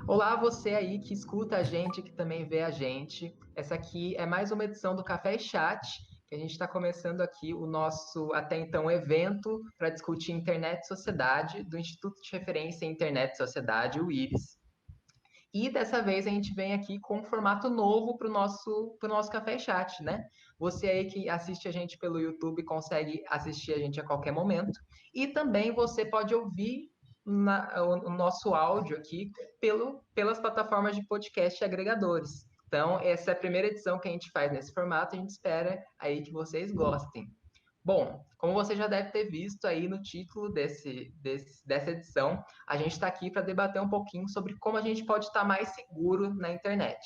Olá, você aí que escuta a gente, que também vê a gente. Essa aqui é mais uma edição do Café e Chat, que a gente está começando aqui o nosso, até então, evento para discutir internet e sociedade do Instituto de Referência em Internet e Sociedade, o IRIS. E dessa vez a gente vem aqui com um formato novo para o nosso Café e Chat, né? Você aí que assiste a gente pelo YouTube consegue assistir a gente a qualquer momento. E também você pode ouvir o nosso áudio aqui pelas plataformas de podcast e agregadores. Então, essa é a primeira edição que a gente faz nesse formato, a gente espera aí que vocês gostem. Bom, como você já deve ter visto aí no título dessa edição, a gente está aqui para debater um pouquinho sobre como a gente pode estar mais seguro na internet.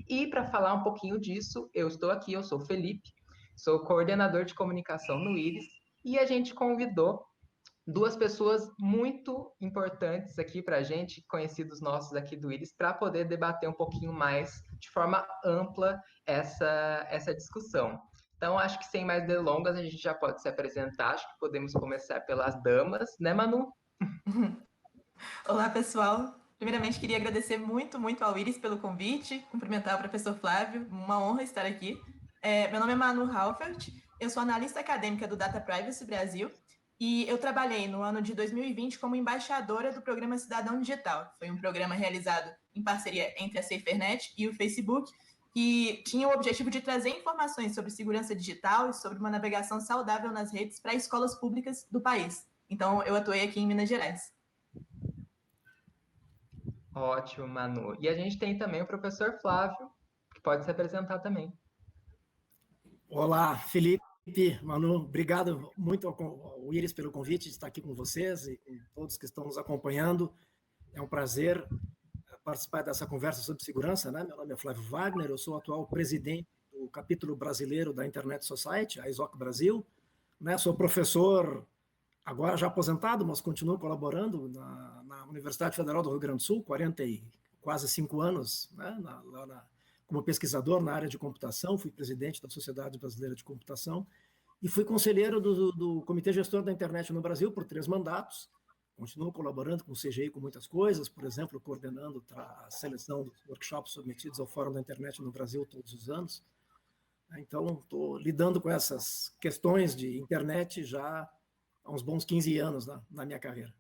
E para falar um pouquinho disso, eu estou aqui, eu sou o Felipe, sou coordenador de comunicação no IRIS, e a gente convidou duas pessoas muito importantes aqui para a gente, conhecidos nossos aqui do IRIS, para poder debater um pouquinho mais, de forma ampla, essa discussão. Então, acho que sem mais delongas, a gente já pode se apresentar. Acho que podemos começar pelas damas, né, Manu? Olá, pessoal. Primeiramente, queria agradecer muito ao Iris pelo convite, cumprimentar o professor Flávio, uma honra estar aqui. Meu nome é Manu Halfert, eu sou analista acadêmica do Data Privacy Brasil e eu trabalhei no ano de 2020 como embaixadora do programa Cidadão Digital. Foi um programa realizado em parceria entre a SaferNet e o Facebook, que tinha o objetivo de trazer informações sobre segurança digital e sobre uma navegação saudável nas redes para escolas públicas do país. Então, eu atuei aqui em Minas Gerais. Ótimo, Manu. E a gente tem também o professor Flávio, que pode se apresentar também. Olá, Felipe, Manu, obrigado muito ao Iris pelo convite de estar aqui com vocês e com todos que estão nos acompanhando. É um prazer participar dessa conversa sobre segurança, né? Meu nome é Flávio Wagner, eu sou o atual presidente do capítulo brasileiro da Internet Society, a ISOC Brasil, né? Sou professor, agora já aposentado, mas continuo colaborando na Universidade Federal do Rio Grande do Sul, 40 e quase 5 anos, né? Como pesquisador na área de computação, fui presidente da Sociedade Brasileira de Computação e fui conselheiro do Comitê Gestor da Internet no Brasil por 3 mandatos. Continuo colaborando com o CGI com muitas coisas, por exemplo, coordenando a seleção dos workshops submetidos ao Fórum da Internet no Brasil todos os anos. Então, estou lidando com essas questões de internet já há uns bons 15 anos na minha carreira.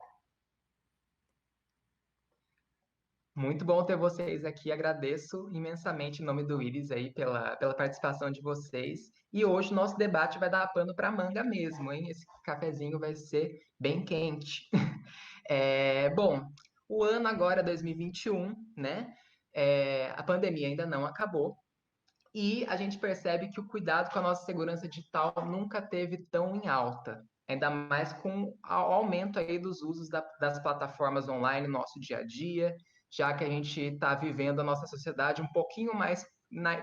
Muito bom ter vocês aqui. Agradeço imensamente em nome do Iris aí pela participação de vocês. E hoje o nosso debate vai dar pano para manga mesmo, hein? Esse cafezinho vai ser bem quente. Bom, o ano agora é 2021, né? A pandemia ainda não acabou. E a gente percebe que o cuidado com a nossa segurança digital nunca teve tão em alta. Ainda mais com o aumento aí dos usos das plataformas online no nosso dia a dia, já que a gente está vivendo a nossa sociedade um pouquinho mais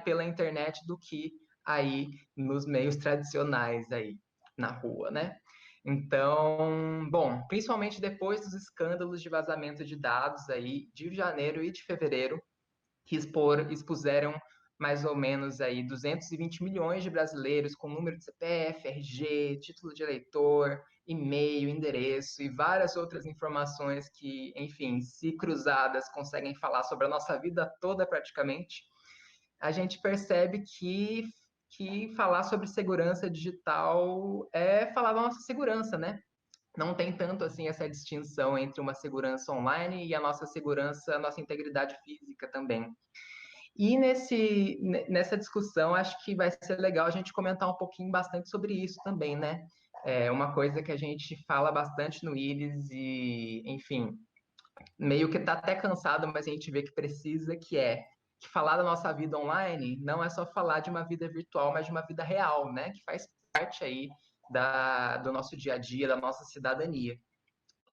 pela internet do que aí nos meios tradicionais aí na rua, né? Então, bom, principalmente depois dos escândalos de vazamento de dados aí de janeiro e de fevereiro, que expuseram mais ou menos aí 220 milhões de brasileiros com número de CPF, RG, título de eleitor, e-mail, endereço e várias outras informações que, enfim, se cruzadas, conseguem falar sobre a nossa vida toda praticamente. A gente percebe que falar sobre segurança digital é falar da nossa segurança, né? Não tem tanto assim essa distinção entre uma segurança online e a nossa segurança, a nossa integridade física também. E nessa discussão, acho que vai ser legal a gente comentar um pouquinho bastante sobre isso também, né? É uma coisa que a gente fala bastante no IRIS e, enfim, meio que tá até cansado, mas a gente vê que precisa, que falar da nossa vida online não é só falar de uma vida virtual, mas de uma vida real, né? Que faz parte aí do nosso dia a dia, da nossa cidadania.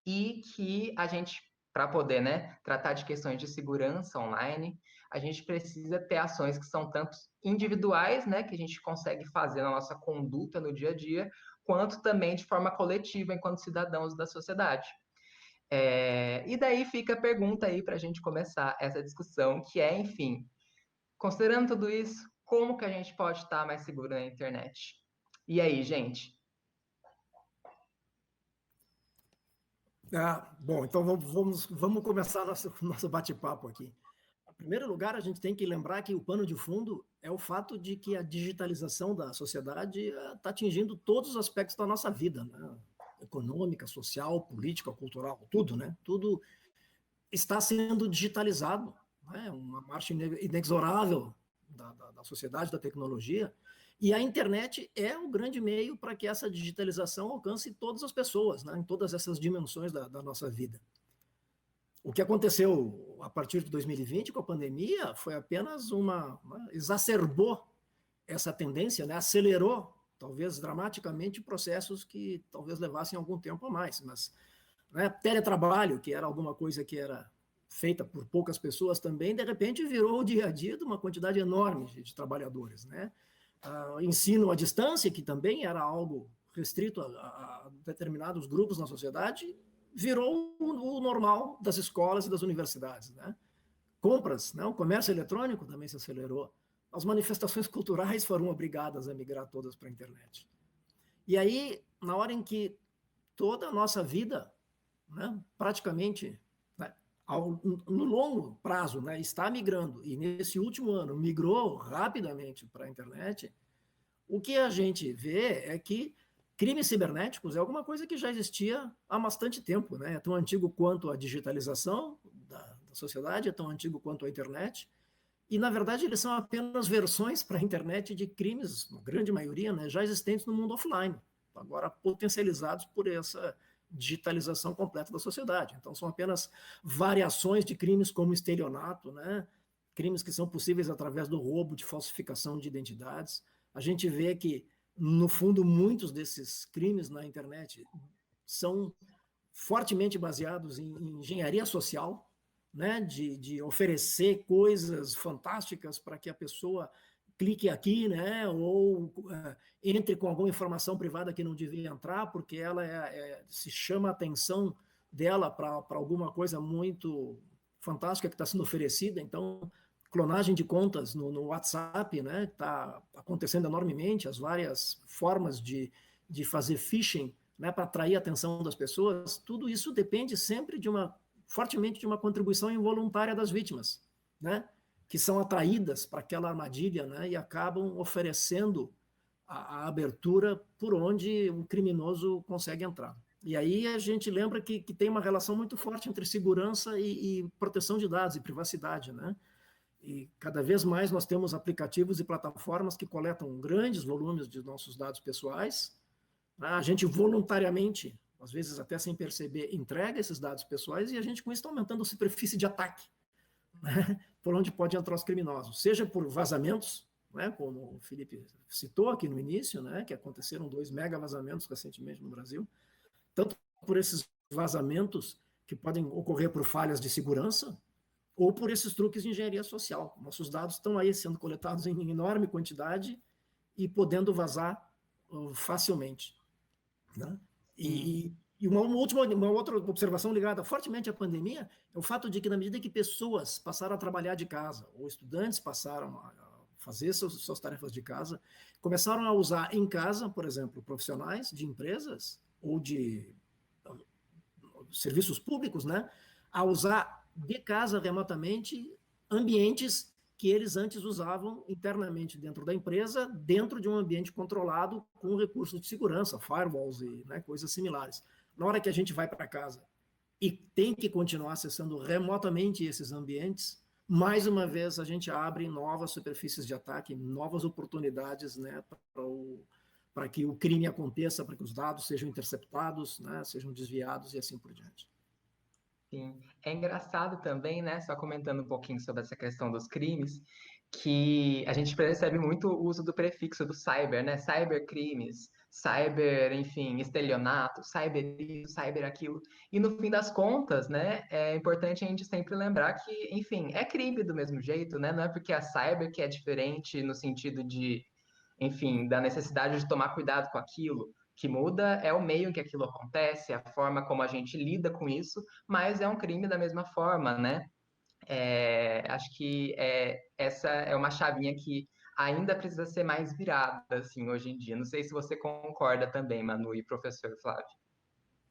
E que a gente, para poder, né, tratar de questões de segurança online, a gente precisa ter ações que são tanto individuais, né, que a gente consegue fazer na nossa conduta no dia a dia, quanto também de forma coletiva enquanto cidadãos da sociedade. E daí fica a pergunta aí para a gente começar essa discussão, que é, enfim, considerando tudo isso, como que a gente pode estar mais seguro na internet? E aí, gente? Bom, então vamos começar nosso bate-papo aqui. Em primeiro lugar, a gente tem que lembrar que o pano de fundo é o fato de que a digitalização da sociedade está atingindo todos os aspectos da nossa vida, né? Econômica, social, política, cultural, tudo, né? Tudo está sendo digitalizado, né? Uma marcha inexorável da sociedade, da tecnologia, e a internet é o grande meio para que essa digitalização alcance todas as pessoas, né? Em todas essas dimensões da nossa vida. O que aconteceu a partir de 2020 com a pandemia foi apenas exacerbou essa tendência, né? Acelerou, talvez dramaticamente, processos que talvez levassem algum tempo a mais. Mas, né, teletrabalho, que era alguma coisa que era feita por poucas pessoas também, de repente virou o dia a dia de uma quantidade enorme de trabalhadores, né? Ensino à distância, que também era algo restrito a determinados grupos na sociedade, virou o normal das escolas e das universidades, né? Compras, né? O comércio eletrônico também se acelerou. As manifestações culturais foram obrigadas a migrar todas para a internet. E aí, na hora em que toda a nossa vida, né, praticamente, né, no longo prazo, né, está migrando, e nesse último ano migrou rapidamente para a internet, o que a gente vê é que crimes cibernéticos é alguma coisa que já existia há bastante tempo, né? É tão antigo quanto a digitalização da sociedade, é tão antigo quanto a internet, e, na verdade, eles são apenas versões para a internet de crimes, na grande maioria, né, já existentes no mundo offline, agora potencializados por essa digitalização completa da sociedade. Então, são apenas variações de crimes como estelionato, né, crimes que são possíveis através do roubo, de falsificação de identidades. A gente vê que, no fundo, muitos desses crimes na internet são fortemente baseados em engenharia social, né, de oferecer coisas fantásticas para que a pessoa clique aqui, né, ou entre com alguma informação privada que não devia entrar, porque ela se chama a atenção dela para alguma coisa muito fantástica que está sendo oferecida. Então, clonagem de contas no WhatsApp, né, está acontecendo enormemente, as várias formas de fazer phishing, né, para atrair a atenção das pessoas. Tudo isso depende sempre fortemente de uma contribuição involuntária das vítimas, né, que são atraídas para aquela armadilha, né, e acabam oferecendo a abertura por onde o criminoso consegue entrar. E aí a gente lembra que tem uma relação muito forte entre segurança e proteção de dados e privacidade, né? E cada vez mais nós temos aplicativos e plataformas que coletam grandes volumes de nossos dados pessoais. A gente voluntariamente, às vezes até sem perceber, entrega esses dados pessoais, e a gente com isso está aumentando a superfície de ataque, né, por onde pode entrar os criminosos, seja por vazamentos, né, como o Felipe citou aqui no início, né, que aconteceram 2 mega vazamentos recentemente no Brasil, tanto por esses vazamentos que podem ocorrer por falhas de segurança, ou por esses truques de engenharia social. Nossos dados estão aí sendo coletados em enorme quantidade e podendo vazar facilmente, né? E uma outra observação ligada fortemente à pandemia é o fato de que, na medida que pessoas passaram a trabalhar de casa, ou estudantes passaram a fazer suas tarefas de casa, começaram a usar em casa, por exemplo, profissionais de empresas ou de serviços públicos, né, a usar de casa remotamente ambientes que eles antes usavam internamente dentro da empresa, dentro de um ambiente controlado com recursos de segurança, firewalls e, né, coisas similares. Na hora que a gente vai para casa e tem que continuar acessando remotamente esses ambientes, mais uma vez a gente abre novas superfícies de ataque, novas oportunidades, né, para que o crime aconteça, para que os dados sejam interceptados, né, sejam desviados e assim por diante. Sim, é engraçado também, né, só comentando um pouquinho sobre essa questão dos crimes, que a gente percebe muito o uso do prefixo do cyber, né, cybercrimes, cyber, enfim, estelionato, cyber isso, cyber aquilo, e no fim das contas, né, é importante a gente sempre lembrar que, enfim, é crime do mesmo jeito, né, não é porque a cyber que é diferente no sentido de, enfim, da necessidade de tomar cuidado com aquilo. Que muda é o meio em que aquilo acontece, a forma como a gente lida com isso, mas é um crime da mesma forma, né? Acho que essa é uma chavinha que ainda precisa ser mais virada, assim, hoje em dia. Não sei se você concorda também, Manu e professor Flávio.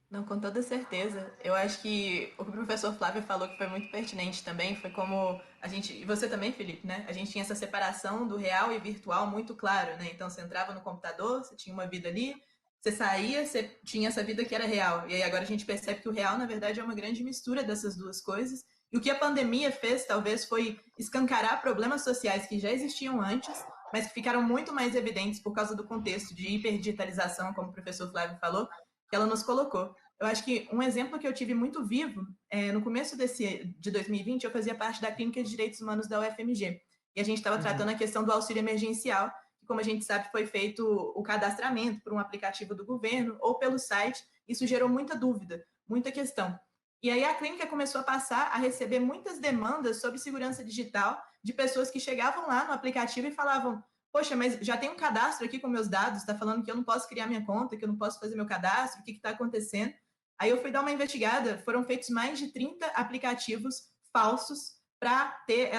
Não, com toda certeza. Eu acho que o que o professor Flávio falou que foi muito pertinente também foi como a gente, e você também, Felipe, né? A gente tinha essa separação do real e virtual muito claro, né? Então você entrava no computador, você tinha uma vida ali, você saía, você tinha essa vida que era real. E aí agora a gente percebe que o real, na verdade, é uma grande mistura dessas duas coisas. E o que a pandemia fez, talvez, foi escancarar problemas sociais que já existiam antes, mas que ficaram muito mais evidentes por causa do contexto de hiperdigitalização, como o professor Flávio falou, que ela nos colocou. Eu acho que um exemplo que eu tive muito vivo, no começo de 2020, eu fazia parte da Clínica de Direitos Humanos da UFMG. E a gente estava tratando a questão do auxílio emergencial, que, como a gente sabe, foi feito o cadastramento por um aplicativo do governo ou pelo site. Isso gerou muita dúvida, muita questão. E aí a clínica começou a passar a receber muitas demandas sobre segurança digital de pessoas que chegavam lá no aplicativo e falavam: poxa, mas já tem um cadastro aqui com meus dados, está falando que eu não posso criar minha conta, que eu não posso fazer meu cadastro, o que está acontecendo? Aí eu fui dar uma investigada, foram feitos mais de 30 aplicativos falsos para ter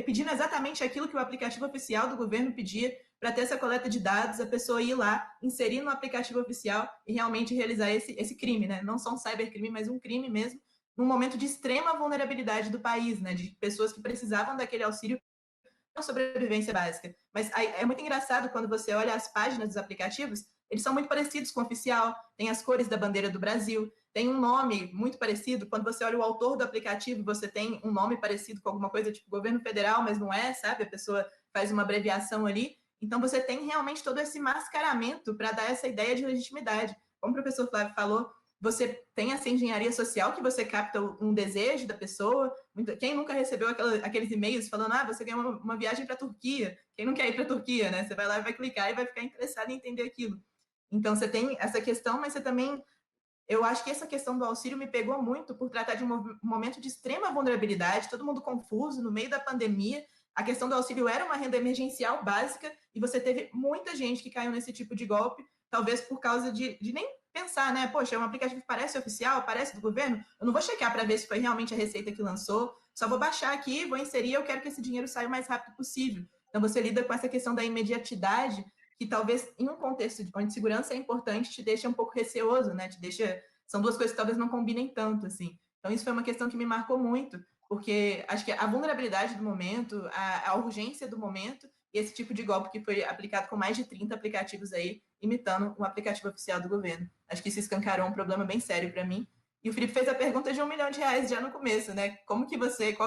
pedindo exatamente aquilo que o aplicativo oficial do governo pedia, para ter essa coleta de dados, a pessoa ir lá, inserir no aplicativo oficial e realmente realizar esse crime, né? Não só um cybercrime, mas um crime mesmo, num momento de extrema vulnerabilidade do país, né? De pessoas que precisavam daquele auxílio para sobrevivência básica. Mas é muito engraçado quando você olha as páginas dos aplicativos, eles são muito parecidos com o oficial, tem as cores da bandeira do Brasil, tem um nome muito parecido. Quando você olha o autor do aplicativo, você tem um nome parecido com alguma coisa tipo governo federal, mas não é, sabe? A pessoa faz uma abreviação ali. Então você tem realmente todo esse mascaramento para dar essa ideia de legitimidade. Como o professor Flávio falou, você tem essa engenharia social que você capta um desejo da pessoa. Quem nunca recebeu aqueles e-mails falando: ah, você ganhou uma viagem para a Turquia? Quem não quer ir para a Turquia, né? Você vai lá e vai clicar e vai ficar interessado em entender aquilo. Então você tem essa questão, mas você também, eu acho que essa questão do auxílio me pegou muito por tratar de um momento de extrema vulnerabilidade, todo mundo confuso, no meio da pandemia. A questão do auxílio era uma renda emergencial básica e você teve muita gente que caiu nesse tipo de golpe, talvez por causa de nem pensar, né? Poxa, é um aplicativo que parece oficial, parece do governo, eu não vou checar para ver se foi realmente a Receita que lançou, só vou baixar aqui, vou inserir, eu quero que esse dinheiro saia o mais rápido possível. Então você lida com essa questão da imediatidade que talvez em um contexto onde segurança é importante te deixa um pouco receoso, né? Te deixa, são duas coisas que talvez não combinem tanto assim. Então isso foi uma questão que me marcou muito, porque acho que a vulnerabilidade do momento, a urgência do momento e esse tipo de golpe que foi aplicado com mais de 30 aplicativos aí, imitando um aplicativo oficial do governo. Acho que isso escancarou um problema bem sério para mim. E o Felipe fez a pergunta de R$ 1 milhão já no começo, né? Qual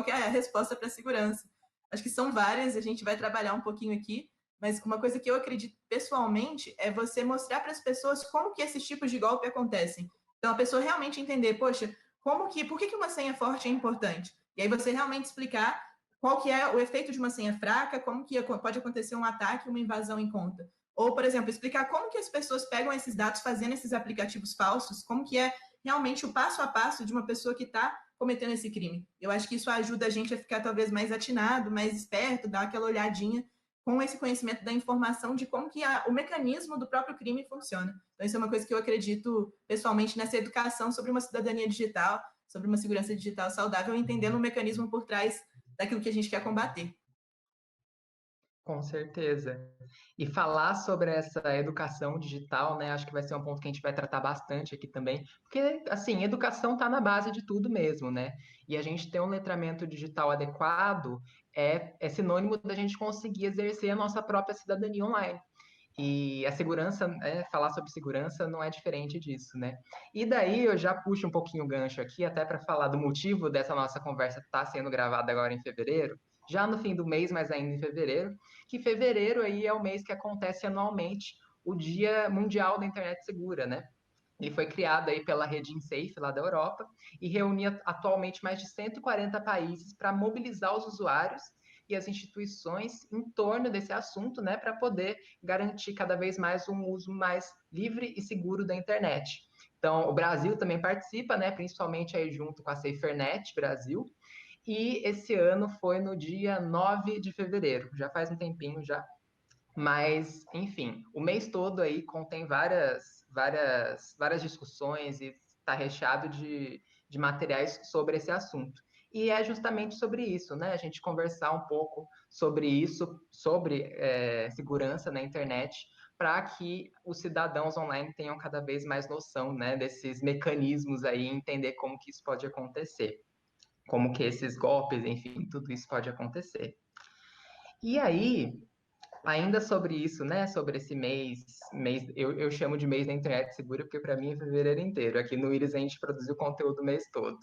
que é a resposta para a segurança? Acho que são várias, a gente vai trabalhar um pouquinho aqui, mas uma coisa que eu acredito pessoalmente é você mostrar para as pessoas como que esses tipos de golpe acontecem. Então a pessoa realmente entender, poxa, por que uma senha forte é importante? E aí você realmente explicar qual que é o efeito de uma senha fraca, como que pode acontecer um ataque, uma invasão em conta. Ou, por exemplo, explicar como que as pessoas pegam esses dados fazendo esses aplicativos falsos, como que é realmente o passo a passo de uma pessoa que está cometendo esse crime. Eu acho que isso ajuda a gente a ficar talvez mais atinado, mais esperto, dar aquela olhadinha com esse conhecimento da informação de como que o mecanismo do próprio crime funciona. Então, isso é uma coisa que eu acredito pessoalmente nessa educação sobre uma cidadania digital, sobre uma segurança digital saudável, entendendo o mecanismo por trás daquilo que a gente quer combater. Com certeza. E falar sobre essa educação digital, né? Acho que vai ser um ponto que a gente vai tratar bastante aqui também, porque, assim, educação está na base de tudo mesmo, né? E a gente ter um letramento digital adequado é sinônimo da gente conseguir exercer a nossa própria cidadania online. E a segurança, falar sobre segurança não é diferente disso, né? E daí eu já puxo um pouquinho o gancho aqui, até para falar do motivo dessa nossa conversa estar sendo gravada agora em fevereiro, já no fim do mês, mas ainda em fevereiro, que fevereiro aí é o mês que acontece anualmente o Dia Mundial da Internet Segura, né? Ele foi criado aí pela rede InSafe lá da Europa e reúne atualmente mais de 140 países para mobilizar os usuários e as instituições em torno desse assunto, né, para poder garantir cada vez mais um uso mais livre e seguro da internet. Então, o Brasil também participa, né, principalmente aí junto com a SaferNet Brasil, e esse ano foi no dia 9 de fevereiro, já faz um tempinho já, mas, enfim, o mês todo aí contém várias discussões e está recheado de materiais sobre esse assunto. E é justamente sobre isso, né? A gente conversar um pouco sobre isso, sobre segurança na internet, para que os cidadãos online tenham cada vez mais noção, né, desses mecanismos aí, entender como que isso pode acontecer, como que esses golpes, enfim, tudo isso pode acontecer. E aí, ainda sobre isso, né, sobre esse eu chamo de mês da internet segura, porque para mim é fevereiro inteiro. Aqui no Iris a gente produziu conteúdo o mês todo.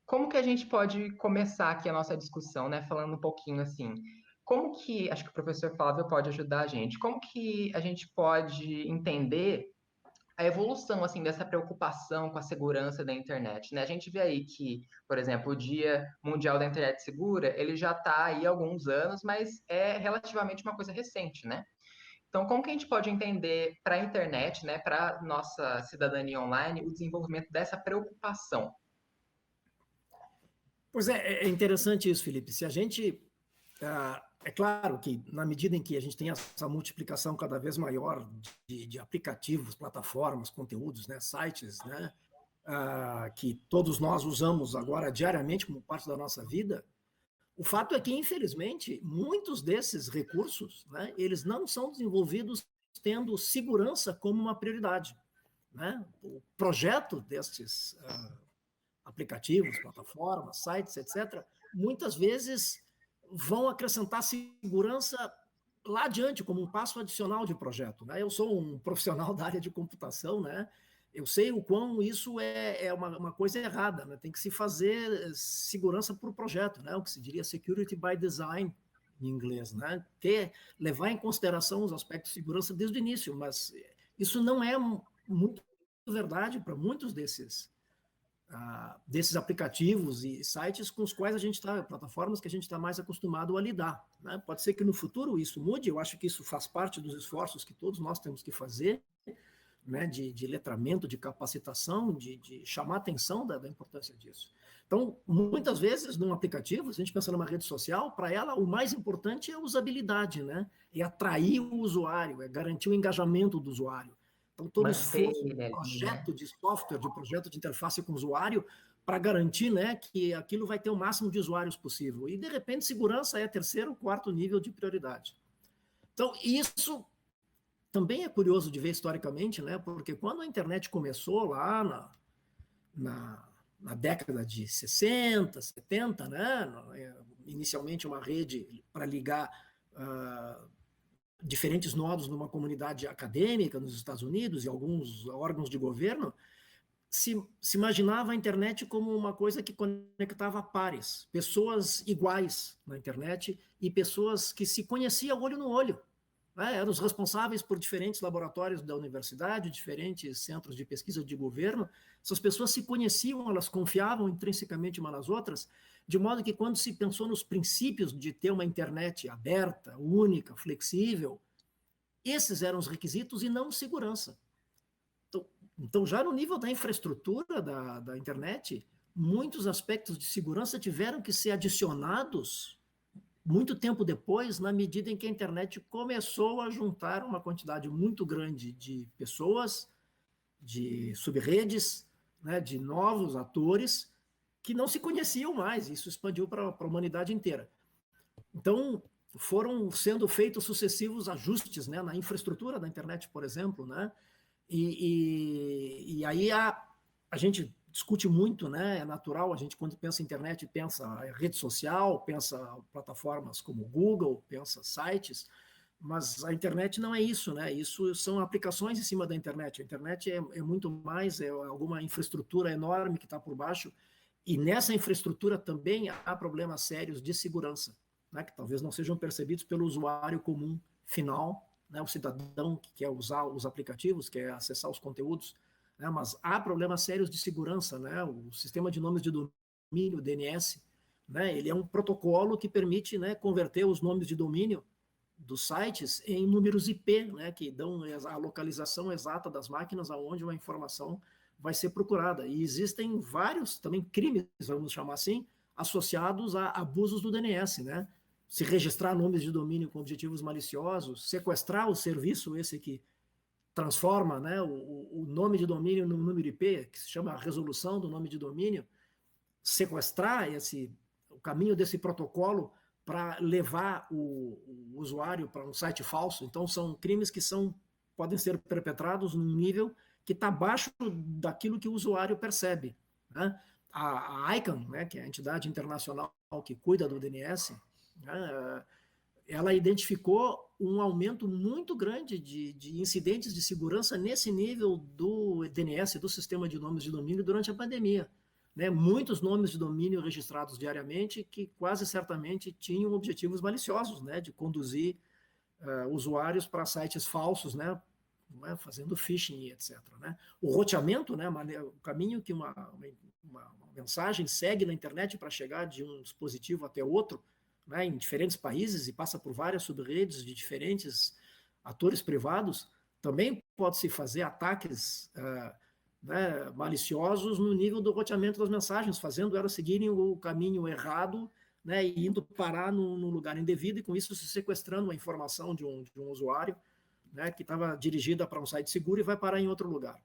Como que a gente pode começar aqui a nossa discussão, né, falando um pouquinho assim, como que, acho que o professor Flávio pode ajudar a gente, como que a gente pode entender a evolução, assim, dessa preocupação com a segurança da internet, né? A gente vê aí que, por exemplo, o Dia Mundial da Internet Segura, ele já está aí há alguns anos, mas é relativamente uma coisa recente, né? Então, como que a gente pode entender para a internet, né, para nossa cidadania online, o desenvolvimento dessa preocupação? Pois é interessante isso, Felipe. Se a gente é claro que, na medida em que a gente tem essa multiplicação cada vez maior de aplicativos, plataformas, conteúdos, né, sites, né, que todos nós usamos agora diariamente como parte da nossa vida, o fato é que, infelizmente, muitos desses recursos, né, eles não são desenvolvidos tendo segurança como uma prioridade. Né? O projeto destes aplicativos, plataformas, sites, etc., muitas vezes vão acrescentar segurança lá adiante, como um passo adicional de projeto. Né? Eu sou um profissional da área de computação, né? Eu sei o quão isso é uma coisa errada, né? Tem que se fazer segurança por projeto, né? O que se diria security by design, em inglês, né? Levar em consideração os aspectos de segurança desde o início, mas isso não é muito verdade para muitos desses aplicativos e sites com os quais a gente está, plataformas que a gente está mais acostumado a lidar. Né? Pode ser que no futuro isso mude, eu acho que isso faz parte dos esforços que todos nós temos que fazer, né? de letramento, de capacitação, de chamar a atenção da importância disso. Então, muitas vezes, num aplicativo, se a gente pensa numa rede social, para ela o mais importante é a usabilidade, né? É atrair o usuário, é garantir o engajamento do usuário. Então, todo esforço de projeto de software, de projeto de interface com o usuário, para garantir, né, que aquilo vai ter o máximo de usuários possível. E, de repente, segurança é terceiro, quarto nível de prioridade. Então, isso também é curioso de ver historicamente, né, porque quando a internet começou lá na década de 60, 70, né, inicialmente uma rede para ligar diferentes nodos numa comunidade acadêmica nos Estados Unidos e alguns órgãos de governo, se imaginava a internet como uma coisa que conectava pares, pessoas iguais na internet e pessoas que se conheciam olho no olho. Né? Eram os responsáveis por diferentes laboratórios da universidade, diferentes centros de pesquisa de governo. Essas pessoas se conheciam, elas confiavam intrinsecamente umas nas outras, de modo que quando se pensou nos princípios de ter uma internet aberta, única, flexível, esses eram os requisitos e não segurança. Então já no nível da infraestrutura da internet, muitos aspectos de segurança tiveram que ser adicionados muito tempo depois, na medida em que a internet começou a juntar uma quantidade muito grande de pessoas, de subredes, né, de novos atores que não se conheciam mais. Isso expandiu para a humanidade inteira. Então, foram sendo feitos sucessivos ajustes, né, na infraestrutura da internet, por exemplo, né? E aí a gente discute muito, né? É natural, a gente quando pensa em internet, pensa rede social, pensa plataformas como Google, pensa sites, mas a internet não é isso, né? Isso são aplicações em cima da internet. A internet é muito mais, é alguma infraestrutura enorme que está por baixo, e nessa infraestrutura também há problemas sérios de segurança, né? Que talvez não sejam percebidos pelo usuário comum final, né? O cidadão que quer usar os aplicativos, quer acessar os conteúdos, né? Mas há problemas sérios de segurança, né? O sistema de nomes de domínio, o DNS, né? Ele é um protocolo que permite, né, converter os nomes de domínio dos sites em números IP, né, que dão a localização exata das máquinas aonde uma informação vai ser procurada. E existem vários também crimes, vamos chamar assim, associados a abusos do DNS, né? Se registrar nomes de domínio com objetivos maliciosos, sequestrar o serviço esse que transforma, né, o nome de domínio num número IP, que se chama resolução do nome de domínio, sequestrar o caminho desse protocolo para levar o usuário para um site falso. Então, são crimes que podem ser perpetrados num nível que está abaixo daquilo que o usuário percebe, né? A ICANN, né, que é a entidade internacional que cuida do DNS, né, ela identificou um aumento muito grande de incidentes de segurança nesse nível do DNS, do sistema de nomes de domínio, durante a pandemia. Né? Muitos nomes de domínio registrados diariamente que quase certamente tinham objetivos maliciosos, né, de conduzir usuários para sites falsos, né, fazendo phishing, etc. Né? O roteamento, né, o caminho que uma mensagem segue na internet para chegar de um dispositivo até outro, né, em diferentes países e passa por várias subredes de diferentes atores privados, também pode-se fazer ataques né, maliciosos no nível do roteamento das mensagens, fazendo elas seguirem o caminho errado, né, e indo parar no lugar indevido, e com isso se sequestrando a informação de um usuário, né, que estava dirigida para um site seguro e vai parar em outro lugar.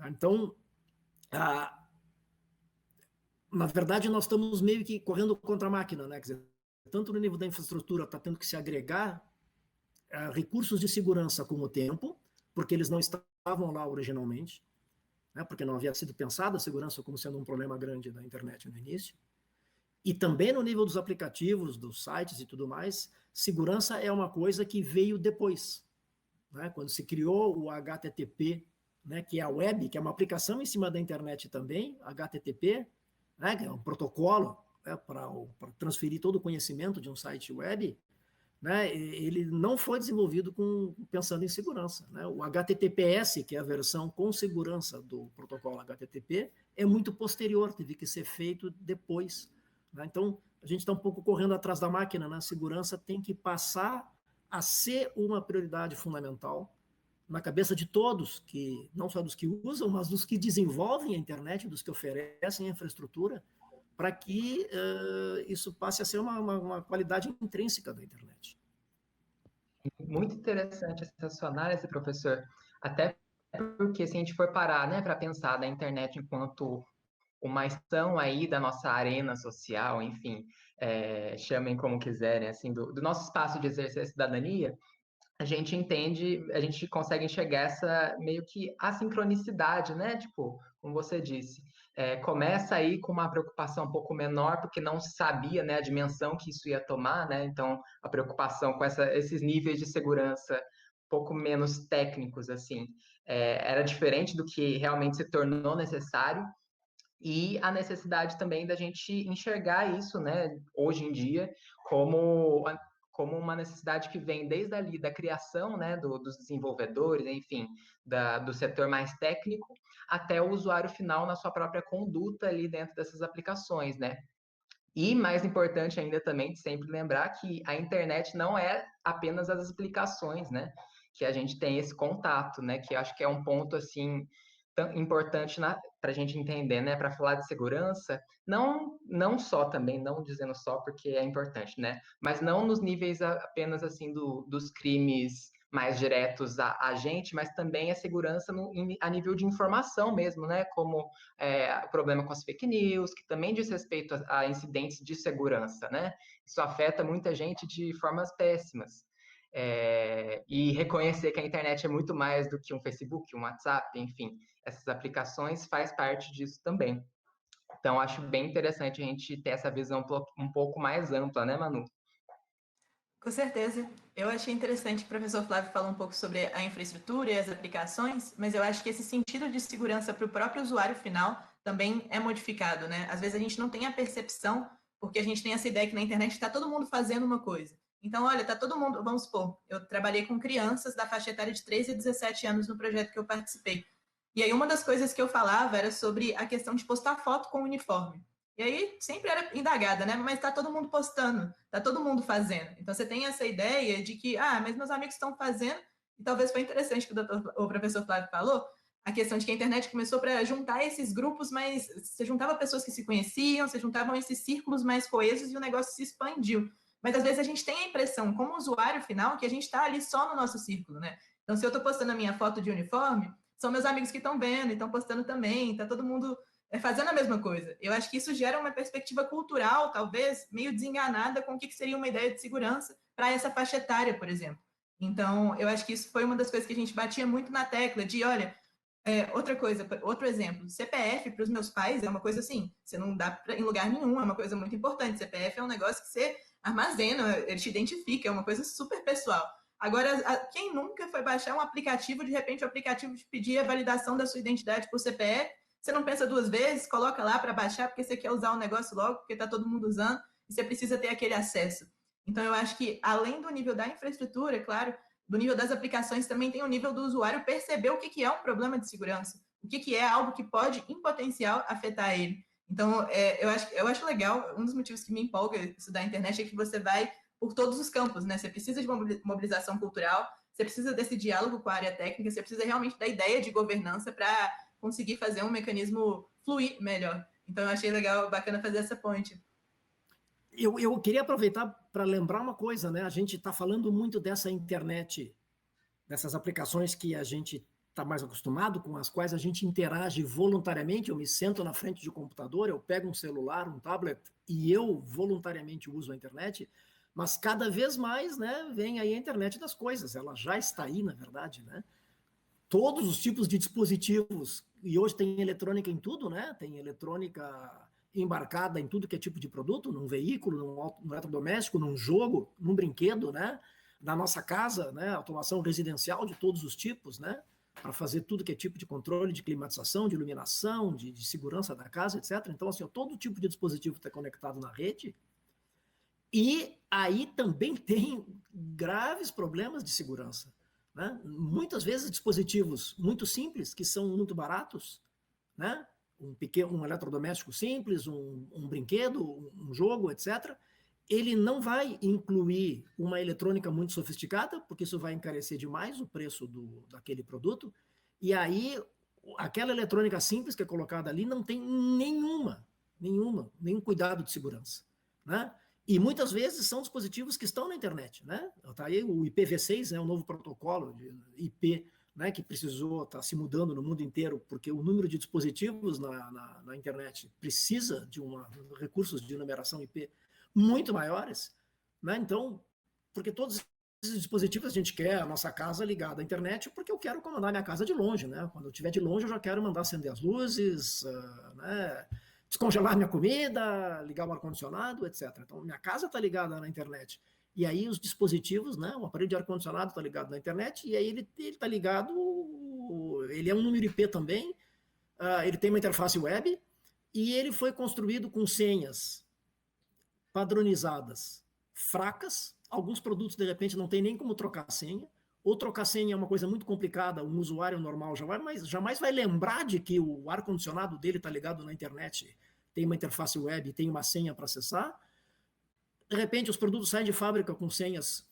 Então, na verdade, nós estamos meio que correndo contra a máquina, né? Quer dizer, tanto no nível da infraestrutura está tendo que se agregar recursos de segurança com o tempo, porque eles não estavam lá originalmente, né? Porque não havia sido pensada a segurança como sendo um problema grande da internet no início. E também no nível dos aplicativos, dos sites e tudo mais, segurança é uma coisa que veio depois, né? Quando se criou o HTTP, né? Que é a web, que é uma aplicação em cima da internet também, HTTP, né? Que é um protocolo, né? Para transferir todo o conhecimento de um site web, né? Ele não foi desenvolvido pensando em segurança, né? O HTTPS, que é a versão com segurança do protocolo HTTP, é muito posterior, teve que ser feito depois, né? Então, a gente está um pouco correndo atrás da máquina, né? A segurança tem que passar a ser uma prioridade fundamental na cabeça de todos, que não só dos que usam, mas dos que desenvolvem a internet, dos que oferecem a infraestrutura, para que isso passe a ser uma qualidade intrínseca da internet. Muito interessante essa sua análise, professor. Até porque se a gente for parar, né, para pensar da internet enquanto uma extensão aí da nossa arena social, enfim, chamem como quiserem, assim, do nosso espaço de exercer a cidadania, a gente entende, a gente consegue enxergar essa meio que assincronicidade, né? Tipo, como você disse, começa aí com uma preocupação um pouco menor, porque não se sabia, né, a dimensão que isso ia tomar, né? Então, a preocupação com esses níveis de segurança um pouco menos técnicos, assim, era diferente do que realmente se tornou necessário. E a necessidade também da gente enxergar isso, né, hoje em dia, como uma necessidade que vem desde ali da criação, né, dos desenvolvedores, enfim, do setor mais técnico, até o usuário final na sua própria conduta ali dentro dessas aplicações, né? E mais importante ainda também de sempre lembrar que a internet não é apenas as aplicações, né? Que a gente tem esse contato, né? Que eu acho que é um ponto assim tão importante para a gente entender, né? Para falar de segurança, não só também, não dizendo só porque é importante, né? Mas não nos níveis apenas assim dos crimes mais diretos a gente, mas também a segurança a nível de informação mesmo, né? Como o problema com as fake news, que também diz respeito a incidentes de segurança, né? Isso afeta muita gente de formas péssimas. E reconhecer que a internet é muito mais do que um Facebook, um WhatsApp, enfim, essas aplicações faz parte disso também. Então, acho bem interessante a gente ter essa visão um pouco mais ampla, né, Manu? Com certeza. Eu achei interessante que o professor Flávio falou um pouco sobre a infraestrutura e as aplicações, mas eu acho que esse sentido de segurança para o próprio usuário final também é modificado, né? Às vezes a gente não tem a percepção, porque a gente tem essa ideia que na internet está todo mundo fazendo uma coisa. Então, olha, está todo mundo, vamos supor, eu trabalhei com crianças da faixa etária de 13 a 17 anos no projeto que eu participei. E aí uma das coisas que eu falava era sobre a questão de postar foto com o uniforme. E aí sempre era indagada, né? Mas tá todo mundo postando, tá todo mundo fazendo. Então você tem essa ideia de que, mas meus amigos estão fazendo, e talvez foi interessante que o professor Flávio falou, a questão de que a internet começou para juntar esses grupos, mas você juntava pessoas que se conheciam, você juntavam esses círculos mais coesos e o negócio se expandiu. Mas às vezes a gente tem a impressão, como usuário final, que a gente está ali só no nosso círculo, né? Então se eu estou postando a minha foto de uniforme, são meus amigos que estão vendo e estão postando também, tá todo mundo fazendo a mesma coisa. Eu acho que isso gera uma perspectiva cultural, talvez, meio desenganada com o que seria uma ideia de segurança para essa faixa etária, por exemplo. Então, eu acho que isso foi uma das coisas que a gente batia muito na tecla de, olha, outra coisa, outro exemplo, CPF para os meus pais é uma coisa assim, você não dá em lugar nenhum, é uma coisa muito importante. CPF é um negócio que você armazena, ele te identifica, é uma coisa super pessoal. Agora, quem nunca foi baixar um aplicativo, de repente o aplicativo te pedir a validação da sua identidade por CPF, você não pensa duas vezes, coloca lá para baixar porque você quer usar o negócio logo, porque está todo mundo usando, e você precisa ter aquele acesso. Então, eu acho que, além do nível da infraestrutura, claro, do nível das aplicações, também tem o nível do usuário perceber o que é um problema de segurança, o que é algo que pode, em potencial, afetar ele. Então, eu acho legal, um dos motivos que me empolga estudar a internet é que você vai por todos os campos, né? Você precisa de mobilização cultural, você precisa desse diálogo com a área técnica, você precisa realmente da ideia de governança para conseguir fazer um mecanismo fluir melhor. Então, eu achei legal, bacana fazer essa ponte. Eu queria aproveitar para lembrar uma coisa, né? A gente está falando muito dessa internet, dessas aplicações que a gente está mais acostumado, com as quais a gente interage voluntariamente. Eu me sento na frente de um computador, eu pego um celular, um tablet, e eu voluntariamente uso a internet, mas cada vez mais, né, vem aí a internet das coisas. Ela já está aí, na verdade, né? Todos os tipos de dispositivos, e hoje tem eletrônica em tudo, né? Tem eletrônica embarcada em tudo que é tipo de produto, num veículo, num eletrodoméstico, num jogo, num brinquedo, né? Na nossa casa, né? Automação residencial de todos os tipos, né? Para fazer tudo que é tipo de controle, de climatização, de iluminação, de segurança da casa, etc. Então, assim, todo tipo de dispositivo está conectado na rede. E aí também tem graves problemas de segurança, né? Muitas vezes dispositivos muito simples, que são muito baratos, né? Um eletrodoméstico simples, um brinquedo, um jogo, etc., ele não vai incluir uma eletrônica muito sofisticada, porque isso vai encarecer demais o preço daquele produto, e aí aquela eletrônica simples que é colocada ali não tem nenhum cuidado de segurança, né? E muitas vezes são dispositivos que estão na internet, né? Tá aí o IPv6, né, o novo protocolo de IP, né, que precisou estar se mudando no mundo inteiro, porque o número de dispositivos na internet precisa de recursos de numeração IP muito maiores, né? Então, porque todos esses dispositivos a gente quer a nossa casa ligada à internet, porque eu quero comandar minha casa de longe, né? Quando eu estiver de longe, eu já quero mandar acender as luzes, né? Descongelar minha comida, ligar o ar-condicionado, etc. Então, minha casa está ligada na internet. E aí os dispositivos, né? O aparelho de ar-condicionado está ligado na internet, e aí ele está ligado, ele é um número IP também, ele tem uma interface web, e ele foi construído com senhas padronizadas fracas. Alguns produtos, de repente, não tem nem como trocar a senha, ou trocar senha é uma coisa muito complicada, um usuário normal jamais vai lembrar de que o ar-condicionado dele está ligado na internet, tem uma interface web, tem uma senha para acessar. De repente, os produtos saem de fábrica com senhas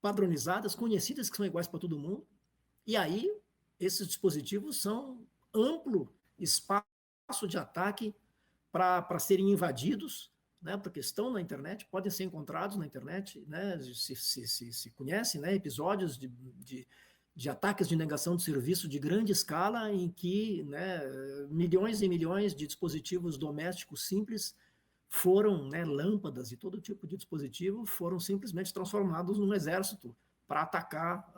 padronizadas, conhecidas, que são iguais para todo mundo, e aí esses dispositivos são amplo espaço de ataque para serem invadidos, né, porque estão na internet, podem ser encontrados na internet, né, se conhece, né, episódios de ataques de negação de serviço de grande escala, em que, né, milhões e milhões de dispositivos domésticos simples foram, né, lâmpadas e todo tipo de dispositivo foram simplesmente transformados num exército para atacar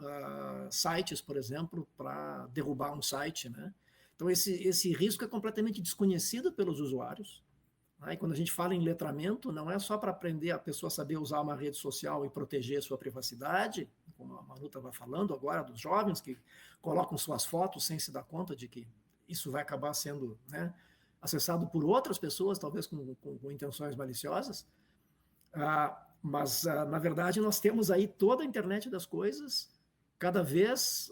sites, por exemplo, para derrubar um site, né? Então esse risco é completamente desconhecido pelos usuários. E quando a gente fala em letramento, não é só para aprender a pessoa saber usar uma rede social e proteger sua privacidade, como a Manu estava falando agora, dos jovens que colocam suas fotos sem se dar conta de que isso vai acabar sendo, né, acessado por outras pessoas, talvez com intenções maliciosas. Mas, na verdade, nós temos aí toda a internet das coisas, cada vez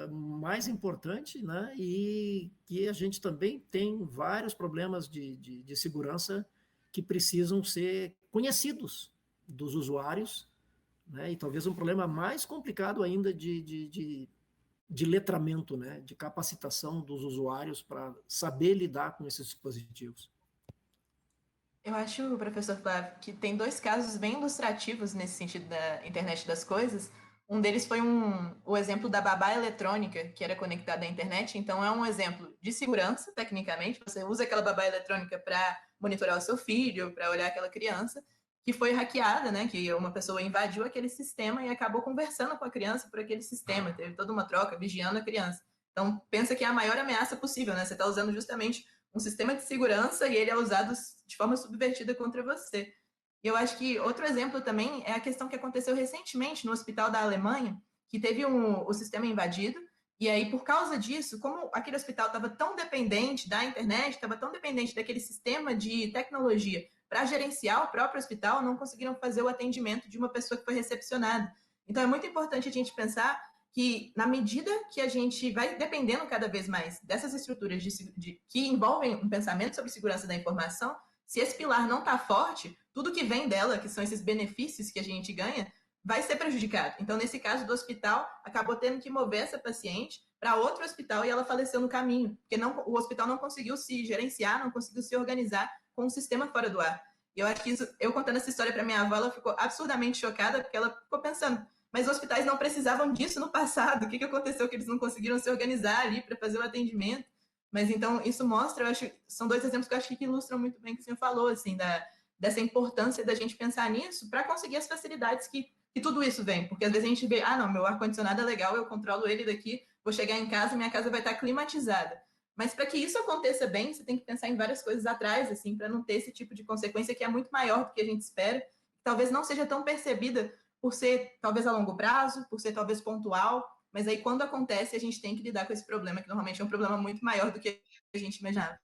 mais importante, né? E que a gente também tem vários problemas de segurança que precisam ser conhecidos dos usuários, né? E talvez um problema mais complicado ainda de letramento, né? De capacitação dos usuários para saber lidar com esses dispositivos. Eu acho, professor Flávio, que tem dois casos bem ilustrativos nesse sentido da internet das coisas. Um deles foi o exemplo da babá eletrônica, que era conectada à internet. Então, é um exemplo de segurança, tecnicamente. Você usa aquela babá eletrônica para monitorar o seu filho, para olhar aquela criança, que foi hackeada, né? Que uma pessoa invadiu aquele sistema e acabou conversando com a criança por aquele sistema. Teve toda uma troca, vigiando a criança. Então, pensa que é a maior ameaça possível, né? Você está usando justamente um sistema de segurança e ele é usado de forma subvertida contra você. E eu acho que outro exemplo também é a questão que aconteceu recentemente no hospital da Alemanha, que teve o sistema invadido, e aí, por causa disso, como aquele hospital estava tão dependente da internet, estava tão dependente daquele sistema de tecnologia para gerenciar o próprio hospital, não conseguiram fazer o atendimento de uma pessoa que foi recepcionada. Então, é muito importante a gente pensar que, na medida que a gente vai dependendo cada vez mais dessas estruturas que envolvem um pensamento sobre segurança da informação, se esse pilar não está forte, tudo que vem dela, que são esses benefícios que a gente ganha, vai ser prejudicado. Então, nesse caso do hospital, acabou tendo que mover essa paciente para outro hospital e ela faleceu no caminho, porque o hospital não conseguiu se gerenciar, não conseguiu se organizar com um sistema fora do ar. E eu acho que isso, eu contando essa história para minha avó, ela ficou absurdamente chocada, porque ela ficou pensando, mas os hospitais não precisavam disso no passado, o que aconteceu que eles não conseguiram se organizar ali para fazer o atendimento? Mas então, isso mostra, eu acho, são dois exemplos que eu acho que ilustram muito bem o que o senhor falou, assim, dessa importância da gente pensar nisso para conseguir as facilidades que tudo isso vem. Porque às vezes a gente vê, não, meu ar-condicionado é legal, eu controlo ele daqui, vou chegar em casa, minha casa vai estar climatizada. Mas para que isso aconteça bem, você tem que pensar em várias coisas atrás, assim, para não ter esse tipo de consequência que é muito maior do que a gente espera, que talvez não seja tão percebida por ser talvez a longo prazo, por ser talvez pontual, mas aí quando acontece a gente tem que lidar com esse problema, que normalmente é um problema muito maior do que a gente imaginava.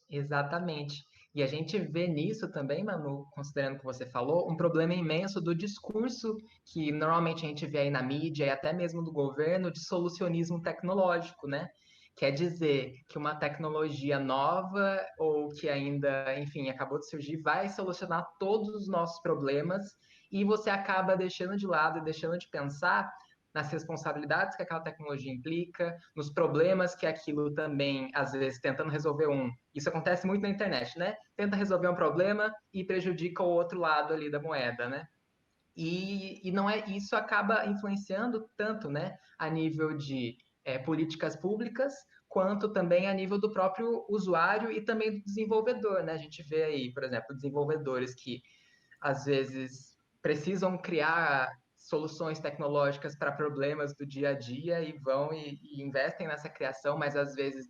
Exatamente. E a gente vê nisso também, Manu, considerando o que você falou, um problema imenso do discurso que normalmente a gente vê aí na mídia e até mesmo do governo de solucionismo tecnológico, né? Quer dizer que uma tecnologia nova ou que ainda, enfim, acabou de surgir vai solucionar todos os nossos problemas e você acaba deixando de lado e deixando de pensar nas responsabilidades que aquela tecnologia implica, nos problemas que aquilo também, às vezes, tentando resolver isso acontece muito na internet, né? Tenta resolver um problema e prejudica o outro lado ali da moeda, né? E não é isso acaba influenciando tanto, né, a nível de políticas públicas, quanto também a nível do próprio usuário e também do desenvolvedor, né? A gente vê aí, por exemplo, desenvolvedores que às vezes precisam criar soluções tecnológicas para problemas do dia a dia e vão e investem nessa criação, mas às vezes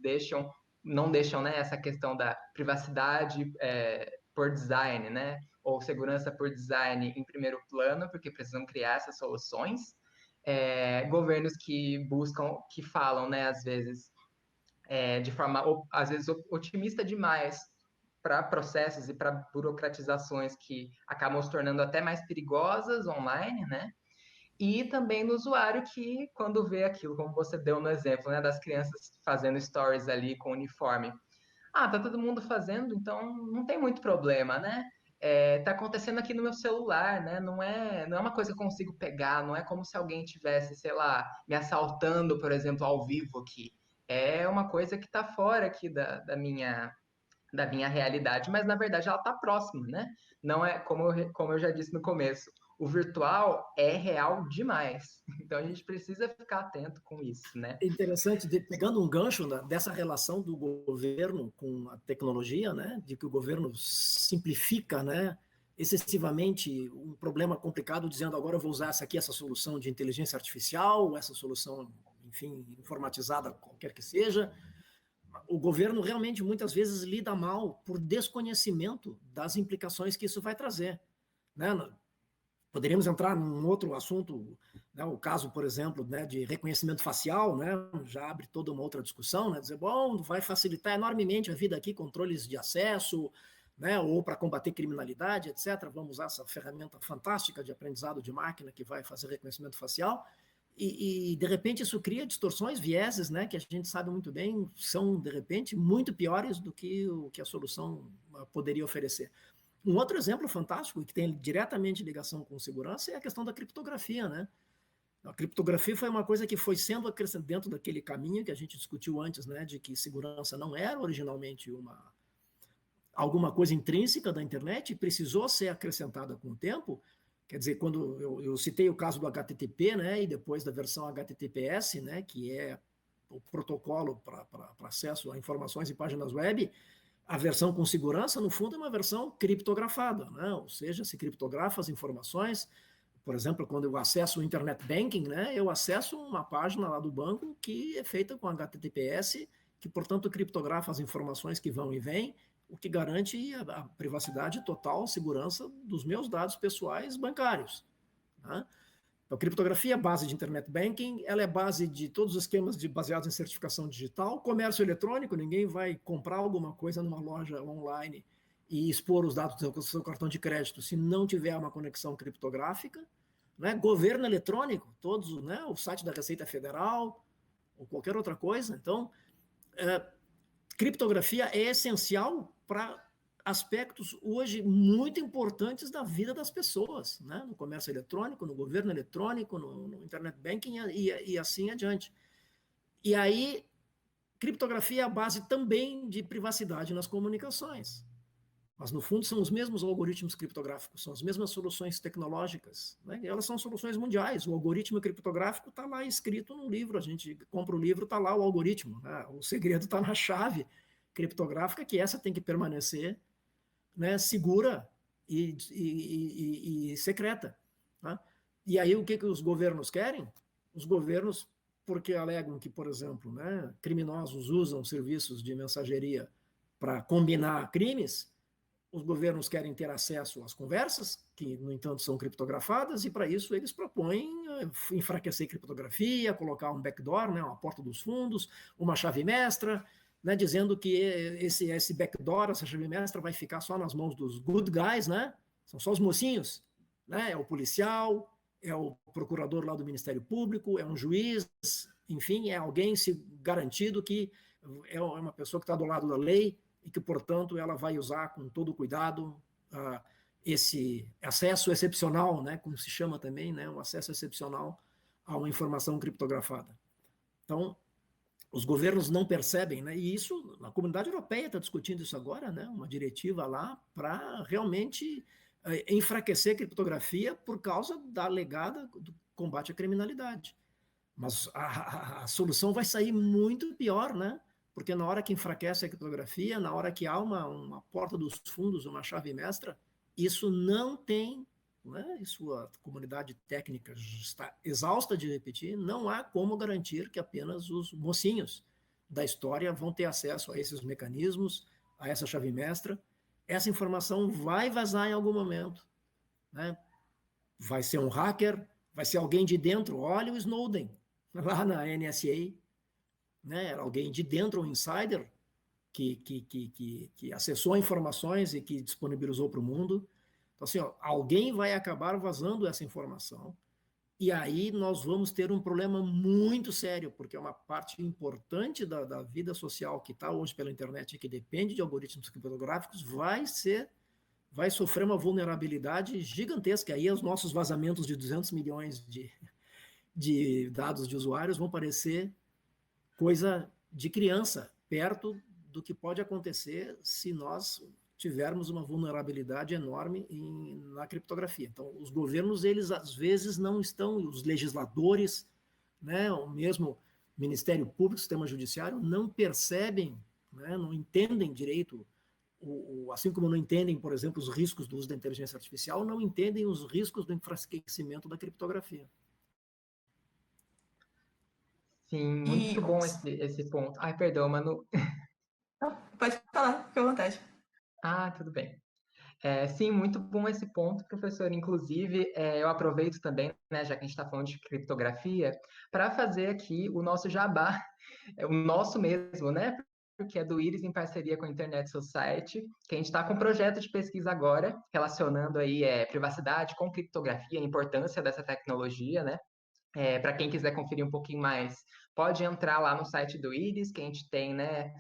não deixam, né, essa questão da privacidade por design, né, ou segurança por design em primeiro plano, porque precisam criar essas soluções. Governos que buscam, que falam, né, às vezes, de forma, às vezes, otimista demais para processos e para burocratizações que acabam se tornando até mais perigosas online, né? E também no usuário que, quando vê aquilo, como você deu no exemplo, né, das crianças fazendo stories ali com uniforme. Tá todo mundo fazendo, então não tem muito problema, né? Tá acontecendo aqui no meu celular, né? Não é uma coisa que eu consigo pegar, não é como se alguém tivesse, sei lá, me assaltando, por exemplo, ao vivo aqui. É uma coisa que está fora aqui da minha realidade, mas na verdade ela está próxima, né? Não é como eu já disse no começo, o virtual é real demais. Então a gente precisa ficar atento com isso, né? É interessante, pegando um gancho dessa relação do governo com a tecnologia, né, de que o governo simplifica, né, excessivamente um problema complicado, dizendo agora eu vou usar essa solução de inteligência artificial, essa solução, enfim, informatizada, qualquer que seja. O governo realmente muitas vezes lida mal por desconhecimento das implicações que isso vai trazer, né? Poderíamos entrar num outro assunto, né, o caso, por exemplo, né, de reconhecimento facial, né, já abre toda uma outra discussão, né, dizer, bom, vai facilitar enormemente a vida aqui, controles de acesso, né, ou para combater criminalidade, etc. Vamos usar essa ferramenta fantástica de aprendizado de máquina que vai fazer reconhecimento facial, e de repente isso cria distorções, vieses, né, que a gente sabe muito bem, são, de repente, muito piores do que o que a solução poderia oferecer. Um outro exemplo fantástico, que tem diretamente ligação com segurança, é a questão da criptografia, né? A criptografia foi uma coisa que foi sendo acrescentada dentro daquele caminho que a gente discutiu antes, né? De que segurança não era originalmente alguma coisa intrínseca da internet, precisou ser acrescentada com o tempo. Quer dizer, quando eu citei o caso do HTTP, né, e depois da versão HTTPS, né, que é o protocolo para acesso a informações em páginas web, a versão com segurança, no fundo, é uma versão criptografada, né? Ou seja, se criptografa as informações. Por exemplo, quando eu acesso o Internet Banking, né, eu acesso uma página lá do banco que é feita com HTTPS, que, portanto, criptografa as informações que vão e vêm, o que garante a privacidade total, segurança dos meus dados pessoais bancários. Né? Então, criptografia é base de Internet Banking, ela é base de todos os esquemas baseados em certificação digital, comércio eletrônico, ninguém vai comprar alguma coisa numa loja online e expor os dados do seu cartão de crédito se não tiver uma conexão criptográfica. Né? Governo eletrônico, todos, né? O site da Receita Federal ou qualquer outra coisa. Então, criptografia é essencial para aspectos hoje muito importantes da vida das pessoas, né? No comércio eletrônico, no governo eletrônico, no Internet Banking e assim adiante. E aí, criptografia é a base também de privacidade nas comunicações. Mas, no fundo, são os mesmos algoritmos criptográficos, são as mesmas soluções tecnológicas. Né? E elas são soluções mundiais. O algoritmo criptográfico está lá escrito no livro. A gente compra o livro, está lá o algoritmo. Né? O segredo está na chave criptográfica, que essa tem que permanecer, né, segura e secreta. Tá? E aí, o que os governos querem? Os governos, porque alegam que, por exemplo, né, criminosos usam serviços de mensageria para combinar crimes, os governos querem ter acesso às conversas, que, no entanto, são criptografadas, e para isso eles propõem enfraquecer a criptografia, colocar um backdoor, né, uma porta dos fundos, uma chave mestra, né, dizendo que esse backdoor, essa chave mestra, vai ficar só nas mãos dos good guys, né? São só os mocinhos, né? É o policial, é o procurador lá do Ministério Público, é um juiz, enfim, é alguém garantido que é uma pessoa que está do lado da lei, e que, portanto, ela vai usar com todo cuidado esse acesso excepcional, né, como se chama também, né, um acesso excepcional a uma informação criptografada. Então, os governos não percebem, né, e isso, a comunidade europeia está discutindo isso agora, né, uma diretiva lá para realmente enfraquecer a criptografia por causa da alegada do combate à criminalidade. Mas a solução vai sair muito pior, né? Porque na hora que enfraquece a criptografia, na hora que há uma porta dos fundos, uma chave mestra, isso não tem, né? Isso a comunidade técnica está exausta de repetir, não há como garantir que apenas os mocinhos da história vão ter acesso a esses mecanismos, a essa chave mestra. Essa informação vai vazar em algum momento, né? Vai ser um hacker, vai ser alguém de dentro. Olha o Snowden, lá na NSA, né? Era alguém de dentro, um insider, que acessou informações e que disponibilizou para o mundo. Então, assim, ó, alguém vai acabar vazando essa informação, e aí nós vamos ter um problema muito sério, porque é uma parte importante da vida social que está hoje pela internet e que depende de algoritmos criptográficos, vai sofrer uma vulnerabilidade gigantesca. Aí os nossos vazamentos de 200 milhões de dados de usuários vão parecer coisa de criança, perto do que pode acontecer se nós tivermos uma vulnerabilidade enorme na criptografia. Então, os governos, eles às vezes não estão, os legisladores, né, o mesmo Ministério Público, Sistema Judiciário, não percebem, né, não entendem direito, assim como não entendem, por exemplo, os riscos do uso da inteligência artificial, não entendem os riscos do enfraquecimento da criptografia. Sim, muito bom esse ponto. Ai, perdão, Manu. Pode falar, fica à vontade. Ah, tudo bem. Sim, muito bom esse ponto, professor. Inclusive, eu aproveito também, né, já que a gente está falando de criptografia, para fazer aqui o nosso jabá, o nosso mesmo, né? Que é do Íris em parceria com a Internet Society, que a gente está com um projeto de pesquisa agora, relacionando aí privacidade com criptografia, a importância dessa tecnologia, né? Para quem quiser conferir um pouquinho mais, pode entrar lá no site do Íris, que a gente tem, né,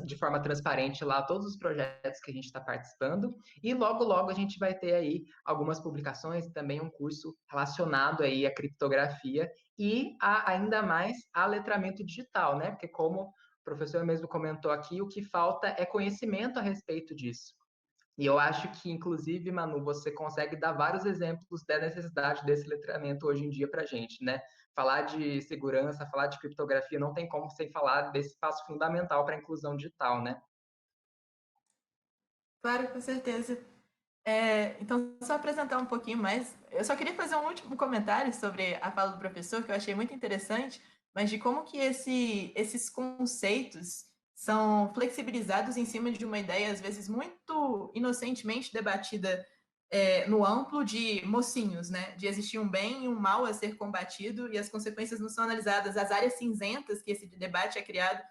de forma transparente lá todos os projetos que a gente está participando, e logo, logo a gente vai ter aí algumas publicações e também um curso relacionado aí à criptografia e ainda mais a letramento digital, né? Porque como o professor mesmo comentou aqui, o que falta é conhecimento a respeito disso. E eu acho que, inclusive, Manu, você consegue dar vários exemplos da necessidade desse letramento hoje em dia para a gente, né? Falar de segurança, falar de criptografia, não tem como sem falar desse passo fundamental para a inclusão digital, né? Claro, com certeza. Então, só apresentar um pouquinho mais. Eu só queria fazer um último comentário sobre a fala do professor, que eu achei muito interessante, mas de como que esses conceitos são flexibilizados em cima de uma ideia, às vezes, muito inocentemente debatida no amplo de mocinhos, né? De existir um bem e um mal a ser combatido, e as consequências não são analisadas. As áreas cinzentas que esse debate é criado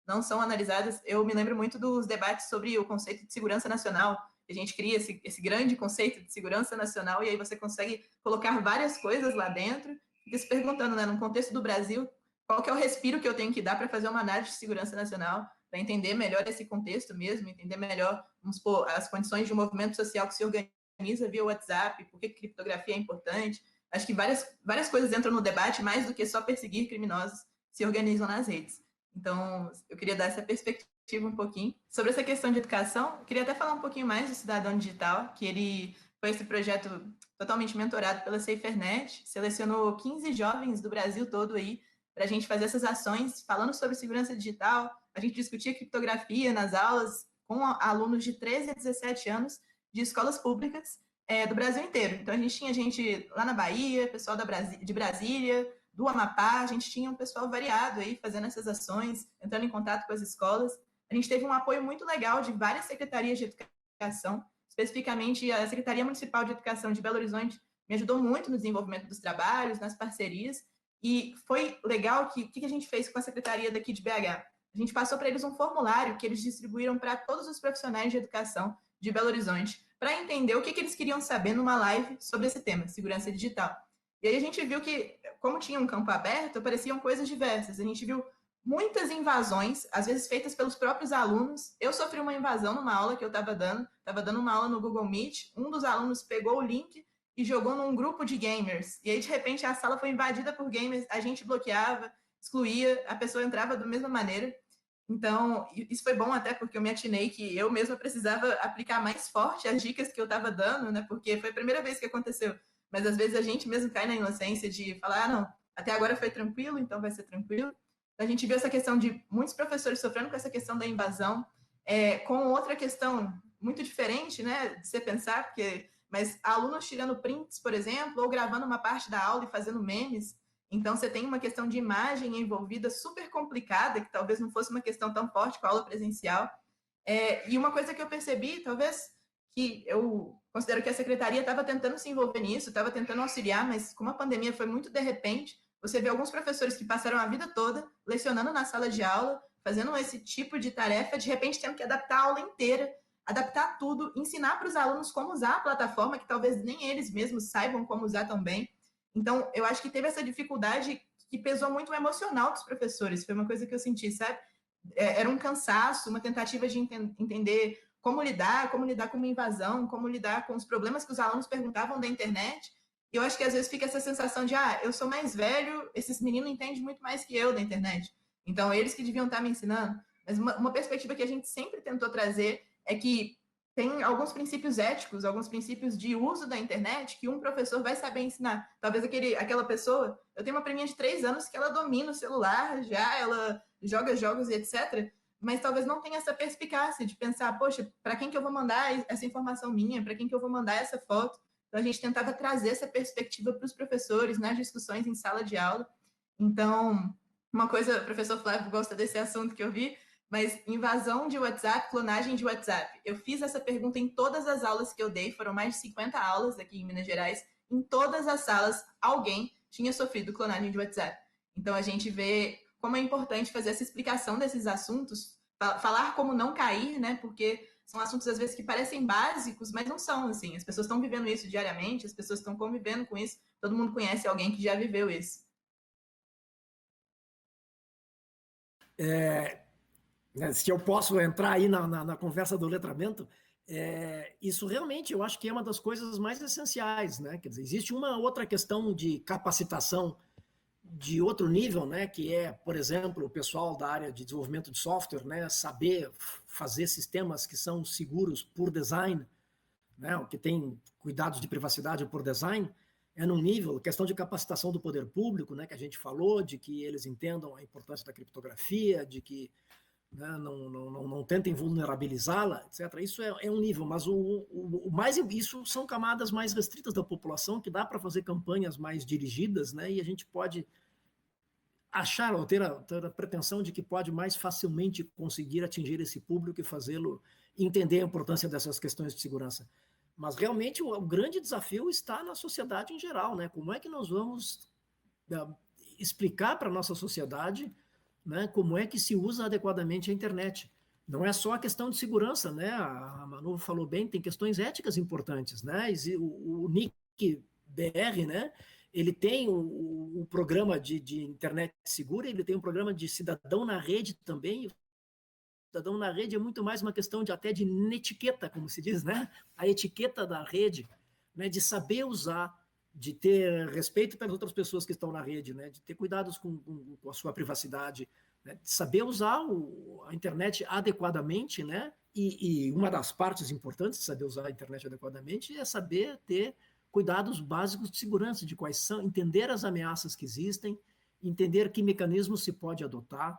não são analisadas. Eu me lembro muito dos debates sobre o conceito de segurança nacional. A gente cria esse grande conceito de segurança nacional e aí você consegue colocar várias coisas lá dentro, fica se perguntando, né, no contexto do Brasil, qual que é o respiro que eu tenho que dar para fazer uma análise de segurança nacional, para entender melhor esse contexto mesmo, entender melhor, vamos supor, as condições de um movimento social que se organiza via WhatsApp, por que criptografia é importante. Acho que várias coisas entram no debate, mais do que só perseguir criminosos se organizam nas redes. Então, eu queria dar essa perspectiva um pouquinho. Sobre essa questão de educação, eu queria até falar um pouquinho mais do Cidadão Digital, que ele foi esse projeto totalmente mentorado pela SaferNet, selecionou 15 jovens do Brasil todo aí para a gente fazer essas ações falando sobre segurança digital. A gente discutia criptografia nas aulas com alunos de 13 a 17 anos de escolas públicas do Brasil inteiro. Então, a gente tinha gente lá na Bahia, pessoal de Brasília, do Amapá, a gente tinha um pessoal variado aí fazendo essas ações, entrando em contato com as escolas. A gente teve um apoio muito legal de várias secretarias de educação, especificamente a Secretaria Municipal de Educação de Belo Horizonte me ajudou muito no desenvolvimento dos trabalhos, nas parcerias, e foi legal que o que a gente fez com a secretaria daqui de BH? A gente passou para eles um formulário que eles distribuíram para todos os profissionais de educação de Belo Horizonte, para entender o que eles queriam saber numa live sobre esse tema, segurança digital. E aí a gente viu que, como tinha um campo aberto, apareciam coisas diversas. A gente viu muitas invasões, às vezes feitas pelos próprios alunos. Eu sofri uma invasão numa aula que eu estava dando uma aula no Google Meet, um dos alunos pegou o link e jogou num grupo de gamers. E aí, de repente, a sala foi invadida por gamers, a gente bloqueava, excluía, a pessoa entrava da mesma maneira. Então, isso foi bom até porque eu me atinei que eu mesma precisava aplicar mais forte as dicas que eu estava dando, né? Porque foi a primeira vez que aconteceu. Mas às vezes a gente mesmo cai na inocência de falar, ah, não, até agora foi tranquilo, então vai ser tranquilo. A gente viu essa questão de muitos professores sofrendo com essa questão da invasão, com outra questão muito diferente, né, de você pensar, mas alunos tirando prints, por exemplo, ou gravando uma parte da aula e fazendo memes. Então, você tem uma questão de imagem envolvida super complicada, que talvez não fosse uma questão tão forte com a aula presencial. E uma coisa que eu percebi, talvez, que eu considero que a secretaria estava tentando se envolver nisso, estava tentando auxiliar, mas como a pandemia foi muito de repente, você vê alguns professores que passaram a vida toda lecionando na sala de aula, fazendo esse tipo de tarefa, de repente tendo que adaptar a aula inteira, adaptar tudo, ensinar para os alunos como usar a plataforma, que talvez nem eles mesmos saibam como usar tão bem. Então, eu acho que teve essa dificuldade que pesou muito o emocional dos professores, foi uma coisa que eu senti, sabe? Era um cansaço, uma tentativa de entender como lidar com uma invasão, como lidar com os problemas que os alunos perguntavam da internet. E eu acho que às vezes fica essa sensação de, eu sou mais velho, esses meninos entendem muito mais que eu da internet. Então, eles que deviam estar me ensinando. Mas uma perspectiva que a gente sempre tentou trazer é que tem alguns princípios éticos, alguns princípios de uso da internet que um professor vai saber ensinar. Talvez aquela pessoa... Eu tenho uma priminha de 3 anos que ela domina o celular já, ela joga jogos e etc., mas talvez não tenha essa perspicácia de pensar, poxa, para quem que eu vou mandar essa informação minha? Para quem que eu vou mandar essa foto? Então, a gente tentava trazer essa perspectiva para os professores nas discussões em sala de aula. Então, uma coisa, o professor Flávio gosta desse assunto que eu vi, mas invasão de WhatsApp, clonagem de WhatsApp. Eu fiz essa pergunta em todas as aulas que eu dei, foram mais de 50 aulas aqui em Minas Gerais. Em todas as salas, alguém tinha sofrido clonagem de WhatsApp. Então, a gente vê como é importante fazer essa explicação desses assuntos, falar como não cair, né? Porque são assuntos, às vezes, que parecem básicos, mas não são, assim. As pessoas estão vivendo isso diariamente, as pessoas estão convivendo com isso, todo mundo conhece alguém que já viveu isso. Se eu posso entrar aí na conversa do letramento, isso realmente eu acho que é uma das coisas mais essenciais, né? Quer dizer, existe uma outra questão de capacitação de outro nível, né, que é, por exemplo, o pessoal da área de desenvolvimento de software, né, saber fazer sistemas que são seguros por design, né, o que tem cuidados de privacidade por design, é num nível, questão de capacitação do poder público, né, que a gente falou, de que eles entendam a importância da criptografia, de que, né, não tentem vulnerabilizá-la, etc. Isso é um nível, mas o mais, isso são camadas mais restritas da população, que dá para fazer campanhas mais dirigidas, né, e a gente pode achar ou ter a pretensão de que pode mais facilmente conseguir atingir esse público e fazê-lo entender a importância dessas questões de segurança. Mas realmente o grande desafio está na sociedade em geral, né? Como é que nós vamos explicar para a nossa sociedade, né, como é que se usa adequadamente a internet? Não é só a questão de segurança, né? A Manu falou bem, tem questões éticas importantes, né? O NIC BR, né? Ele tem o programa de internet segura, ele tem um programa de cidadão na rede também. O cidadão na rede é muito mais uma questão até de netiqueta, como se diz, né? A etiqueta da rede, né? De saber usar, de ter respeito pelas outras pessoas que estão na rede, né? De ter cuidados com a sua privacidade, né? De saber usar a internet adequadamente, né? E uma das partes importantes de saber usar a internet adequadamente é saber ter cuidados básicos de segurança, de quais são, entender as ameaças que existem, entender que mecanismos se pode adotar,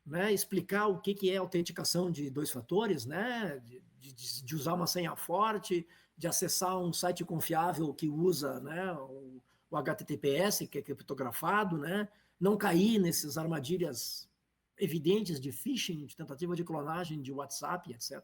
né, explicar o que é autenticação de 2 fatores, né, de usar uma senha forte, de acessar um site confiável que usa, né, o HTTPS, que é criptografado, né, não cair nessas armadilhas evidentes de phishing, de tentativa de clonagem de WhatsApp, etc.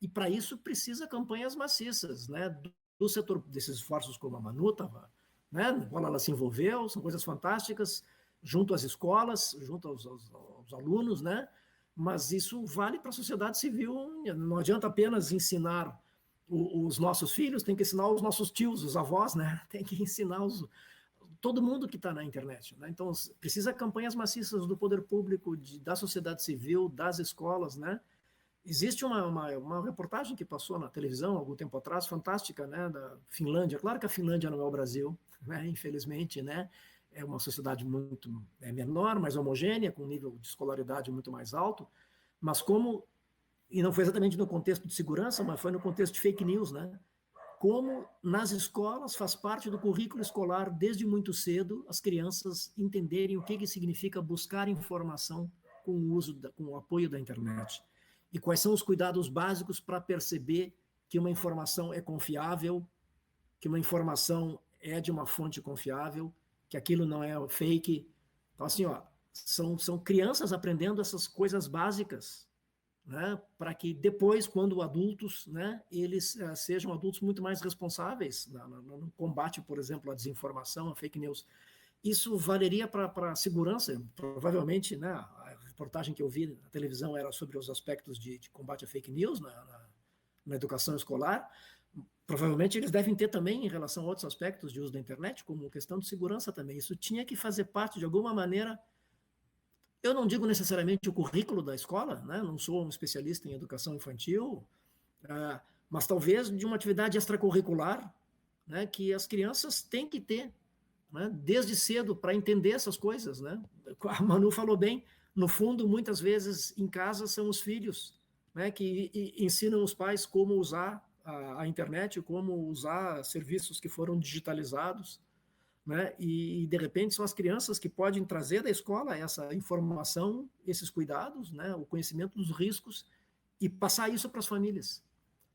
E para isso precisa campanhas maciças, né, do setor desses esforços como a Manu estava, né, ela se envolveu, são coisas fantásticas, junto às escolas, junto aos alunos, né? Mas isso vale para a sociedade civil. Não adianta apenas ensinar os nossos filhos, tem que ensinar os nossos tios, os avós, né? Tem que ensinar todo mundo que está na internet, né? Então, precisa campanhas maciças do poder público, da sociedade civil, das escolas, né? Existe uma reportagem que passou na televisão algum tempo atrás, fantástica, né, da Finlândia. Claro que a Finlândia não é o Brasil, né, infelizmente, né, é uma sociedade muito menor, mais homogênea, com um nível de escolaridade muito mais alto, mas e não foi exatamente no contexto de segurança, mas foi no contexto de fake news, né, como nas escolas faz parte do currículo escolar, desde muito cedo, as crianças entenderem o que significa buscar informação com com o apoio da internet. E quais são os cuidados básicos para perceber que uma informação é confiável, que uma informação é de uma fonte confiável, que aquilo não é fake. Então, assim, ó, são crianças aprendendo essas coisas básicas, né, para que depois, quando adultos, né, eles sejam adultos muito mais responsáveis no combate, por exemplo, à desinformação, à fake news. Isso valeria para a segurança, provavelmente, né, a reportagem que eu vi na televisão era sobre os aspectos de combate à fake news na educação escolar. Provavelmente eles devem ter também em relação a outros aspectos de uso da internet, como questão de segurança também. Isso tinha que fazer parte, de alguma maneira, eu não digo necessariamente o currículo da escola, né? Não sou um especialista em educação infantil, mas talvez de uma atividade extracurricular, né, que as crianças têm que ter, né, desde cedo, para entender essas coisas, né? A Manu falou bem, no fundo, muitas vezes em casa são os filhos, né, que ensinam os pais como usar a internet, como usar serviços que foram digitalizados, né? E de repente são as crianças que podem trazer da escola essa informação, esses cuidados, né, o conhecimento dos riscos e passar isso para as famílias,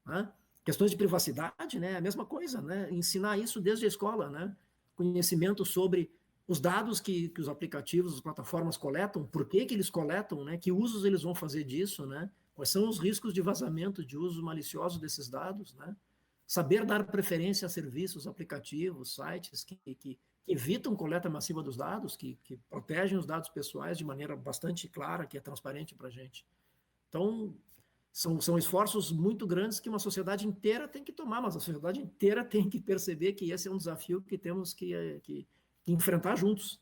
né? Questões de privacidade, né, a mesma coisa, né? Ensinar isso desde a escola, né? Conhecimento sobre os dados que os aplicativos, as plataformas coletam, por que eles coletam, né? Que usos eles vão fazer disso, né? Quais são os riscos de vazamento, de uso malicioso desses dados, né? Saber dar preferência a serviços, aplicativos, sites que evitam coleta massiva dos dados, que protegem os dados pessoais de maneira bastante clara, que é transparente para a gente. Então, são esforços muito grandes que uma sociedade inteira tem que tomar, mas a sociedade inteira tem que perceber que esse é um desafio que temos que enfrentar juntos.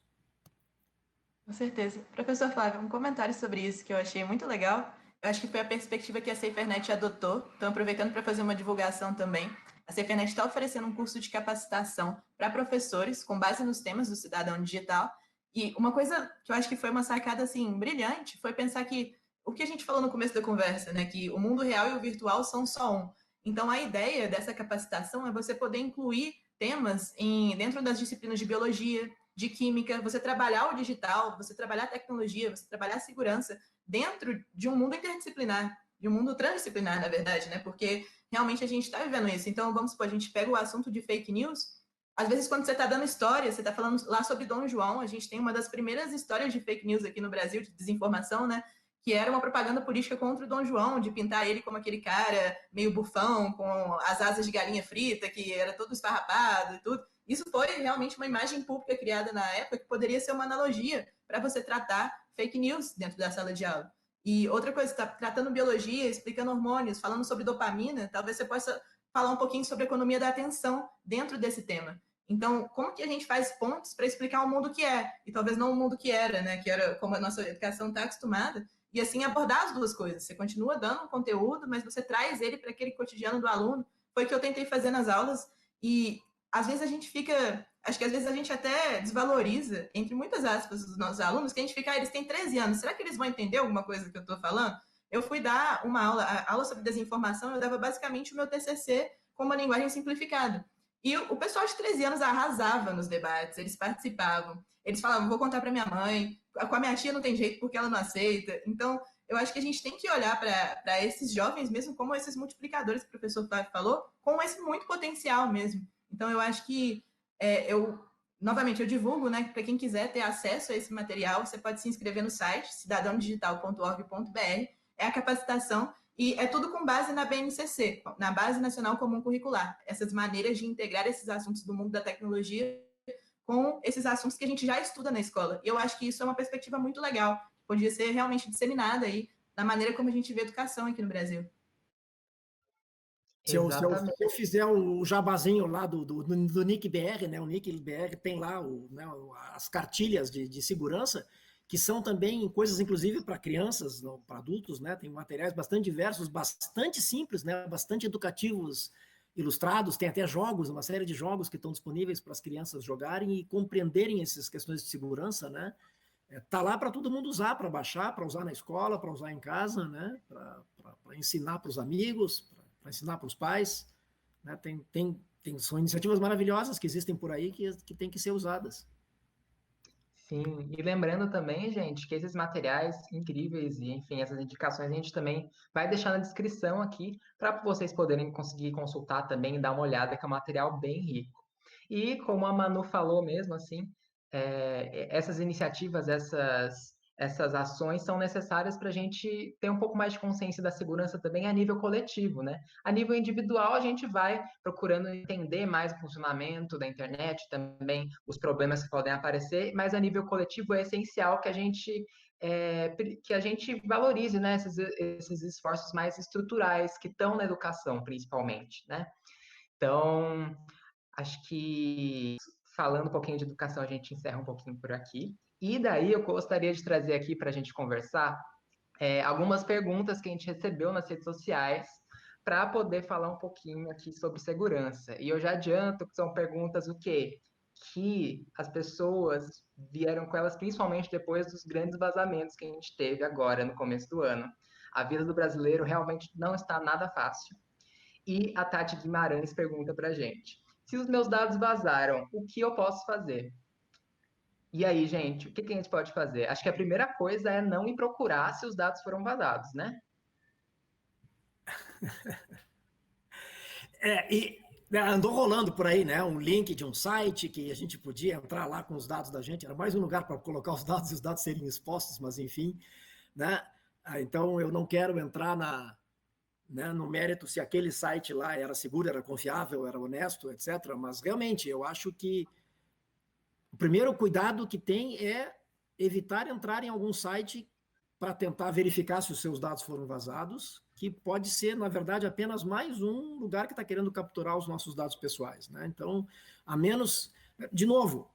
Com certeza. Professor Flávio, um comentário sobre isso que eu achei muito legal. Eu acho que foi a perspectiva que a SaferNet adotou. Então, aproveitando para fazer uma divulgação também, a SaferNet está oferecendo um curso de capacitação para professores com base nos temas do cidadão digital. E uma coisa que eu acho que foi uma sacada, assim, brilhante, foi pensar que o que a gente falou no começo da conversa, né, que o mundo real e o virtual são só um. Então, a ideia dessa capacitação é você poder incluir temas dentro das disciplinas de biologia, de química, você trabalhar o digital, você trabalhar a tecnologia, você trabalhar a segurança dentro de um mundo interdisciplinar, de um mundo transdisciplinar, na verdade, né? Porque realmente a gente está vivendo isso. Então, vamos supor, a gente pega o assunto de fake news. Às vezes, quando você está dando história, você está falando lá sobre Dom João, a gente tem uma das primeiras histórias de fake news aqui no Brasil, de desinformação, né? Que era uma propaganda política contra o Dom João, de pintar ele como aquele cara meio bufão, com as asas de galinha frita, que era todo esfarrapado e tudo. Isso foi realmente uma imagem pública criada na época que poderia ser uma analogia para você tratar fake news dentro da sala de aula. E outra coisa, está tratando biologia, explicando hormônios, falando sobre dopamina, talvez você possa falar um pouquinho sobre a economia da atenção dentro desse tema. Então, como que a gente faz pontos para explicar o mundo que é, e talvez não o mundo que era, né? Que era como a nossa educação está acostumada, e assim abordar as duas coisas. Você continua dando um conteúdo, mas você traz ele para aquele cotidiano do aluno. Foi o que eu tentei fazer nas aulas, e às vezes a gente fica... Acho que às vezes a gente até desvaloriza, entre muitas aspas, os nossos alunos, que a gente fica, eles têm 13 anos, será que eles vão entender alguma coisa que eu estou falando? Eu fui dar uma aula sobre desinformação, eu dava basicamente o meu TCC com uma linguagem simplificada. E o pessoal de 13 anos arrasava nos debates, eles participavam, eles falavam, vou contar para minha mãe, com a minha tia não tem jeito porque ela não aceita. Então, eu acho que a gente tem que olhar para esses jovens mesmo como esses multiplicadores que o professor Flávio falou, com esse muito potencial mesmo. Então, eu acho que novamente, eu divulgo, né, para quem quiser ter acesso a esse material, você pode se inscrever no site cidadãodigital.org.br, é a capacitação e é tudo com base na BNCC, na Base Nacional Comum Curricular, essas maneiras de integrar esses assuntos do mundo da tecnologia com esses assuntos que a gente já estuda na escola. E eu acho que isso é uma perspectiva muito legal, podia ser realmente disseminada aí na maneira como a gente vê educação aqui no Brasil. Se eu fizer o jabazinho lá do Nick BR, né? O Nick BR tem lá né, as cartilhas de segurança, que são também coisas, inclusive, para crianças, para adultos, né? Tem materiais bastante diversos, bastante simples, né? Bastante educativos, ilustrados, tem até jogos, uma série de jogos que estão disponíveis para as crianças jogarem e compreenderem essas questões de segurança, né? Tá lá para todo mundo usar, para baixar, para usar na escola, para usar em casa, né? Para ensinar para os amigos, para ensinar para os pais, né? São iniciativas maravilhosas que existem por aí que têm que ser usadas. Sim, e lembrando também, gente, que esses materiais incríveis e, enfim, essas indicações a gente também vai deixar na descrição aqui para vocês poderem conseguir consultar também e dar uma olhada, que é um material bem rico. E como a Manu falou mesmo, assim, essas iniciativas, essas ações são necessárias para a gente ter um pouco mais de consciência da segurança também a nível coletivo, né? A nível individual, a gente vai procurando entender mais o funcionamento da internet, também os problemas que podem aparecer, mas a nível coletivo é essencial que a gente valorize, né, esses esforços mais estruturais que estão na educação, principalmente, né? Então, acho que falando um pouquinho de educação, a gente encerra um pouquinho por aqui. E daí eu gostaria de trazer aqui para a gente conversar algumas perguntas que a gente recebeu nas redes sociais para poder falar um pouquinho aqui sobre segurança. E eu já adianto que são perguntas o quê? Que as pessoas vieram com elas principalmente depois dos grandes vazamentos que a gente teve agora no começo do ano. A vida do brasileiro realmente não está nada fácil. E a Tati Guimarães pergunta para a gente: se os meus dados vazaram, o que eu posso fazer? E aí, gente, o que a gente pode fazer? Acho que a primeira coisa é não ir procurar se os dados foram vazados, né? Andou rolando por aí, né? Um link de um site que a gente podia entrar lá com os dados da gente. Era mais um lugar para colocar os dados e os dados serem expostos, mas enfim, né? Então eu não quero entrar no mérito se aquele site lá era seguro, era confiável, era honesto, etc. Mas realmente eu acho que o primeiro cuidado que tem é evitar entrar em algum site para tentar verificar se os seus dados foram vazados, que pode ser, na verdade, apenas mais um lugar que está querendo capturar os nossos dados pessoais, né? Então, a menos... De novo,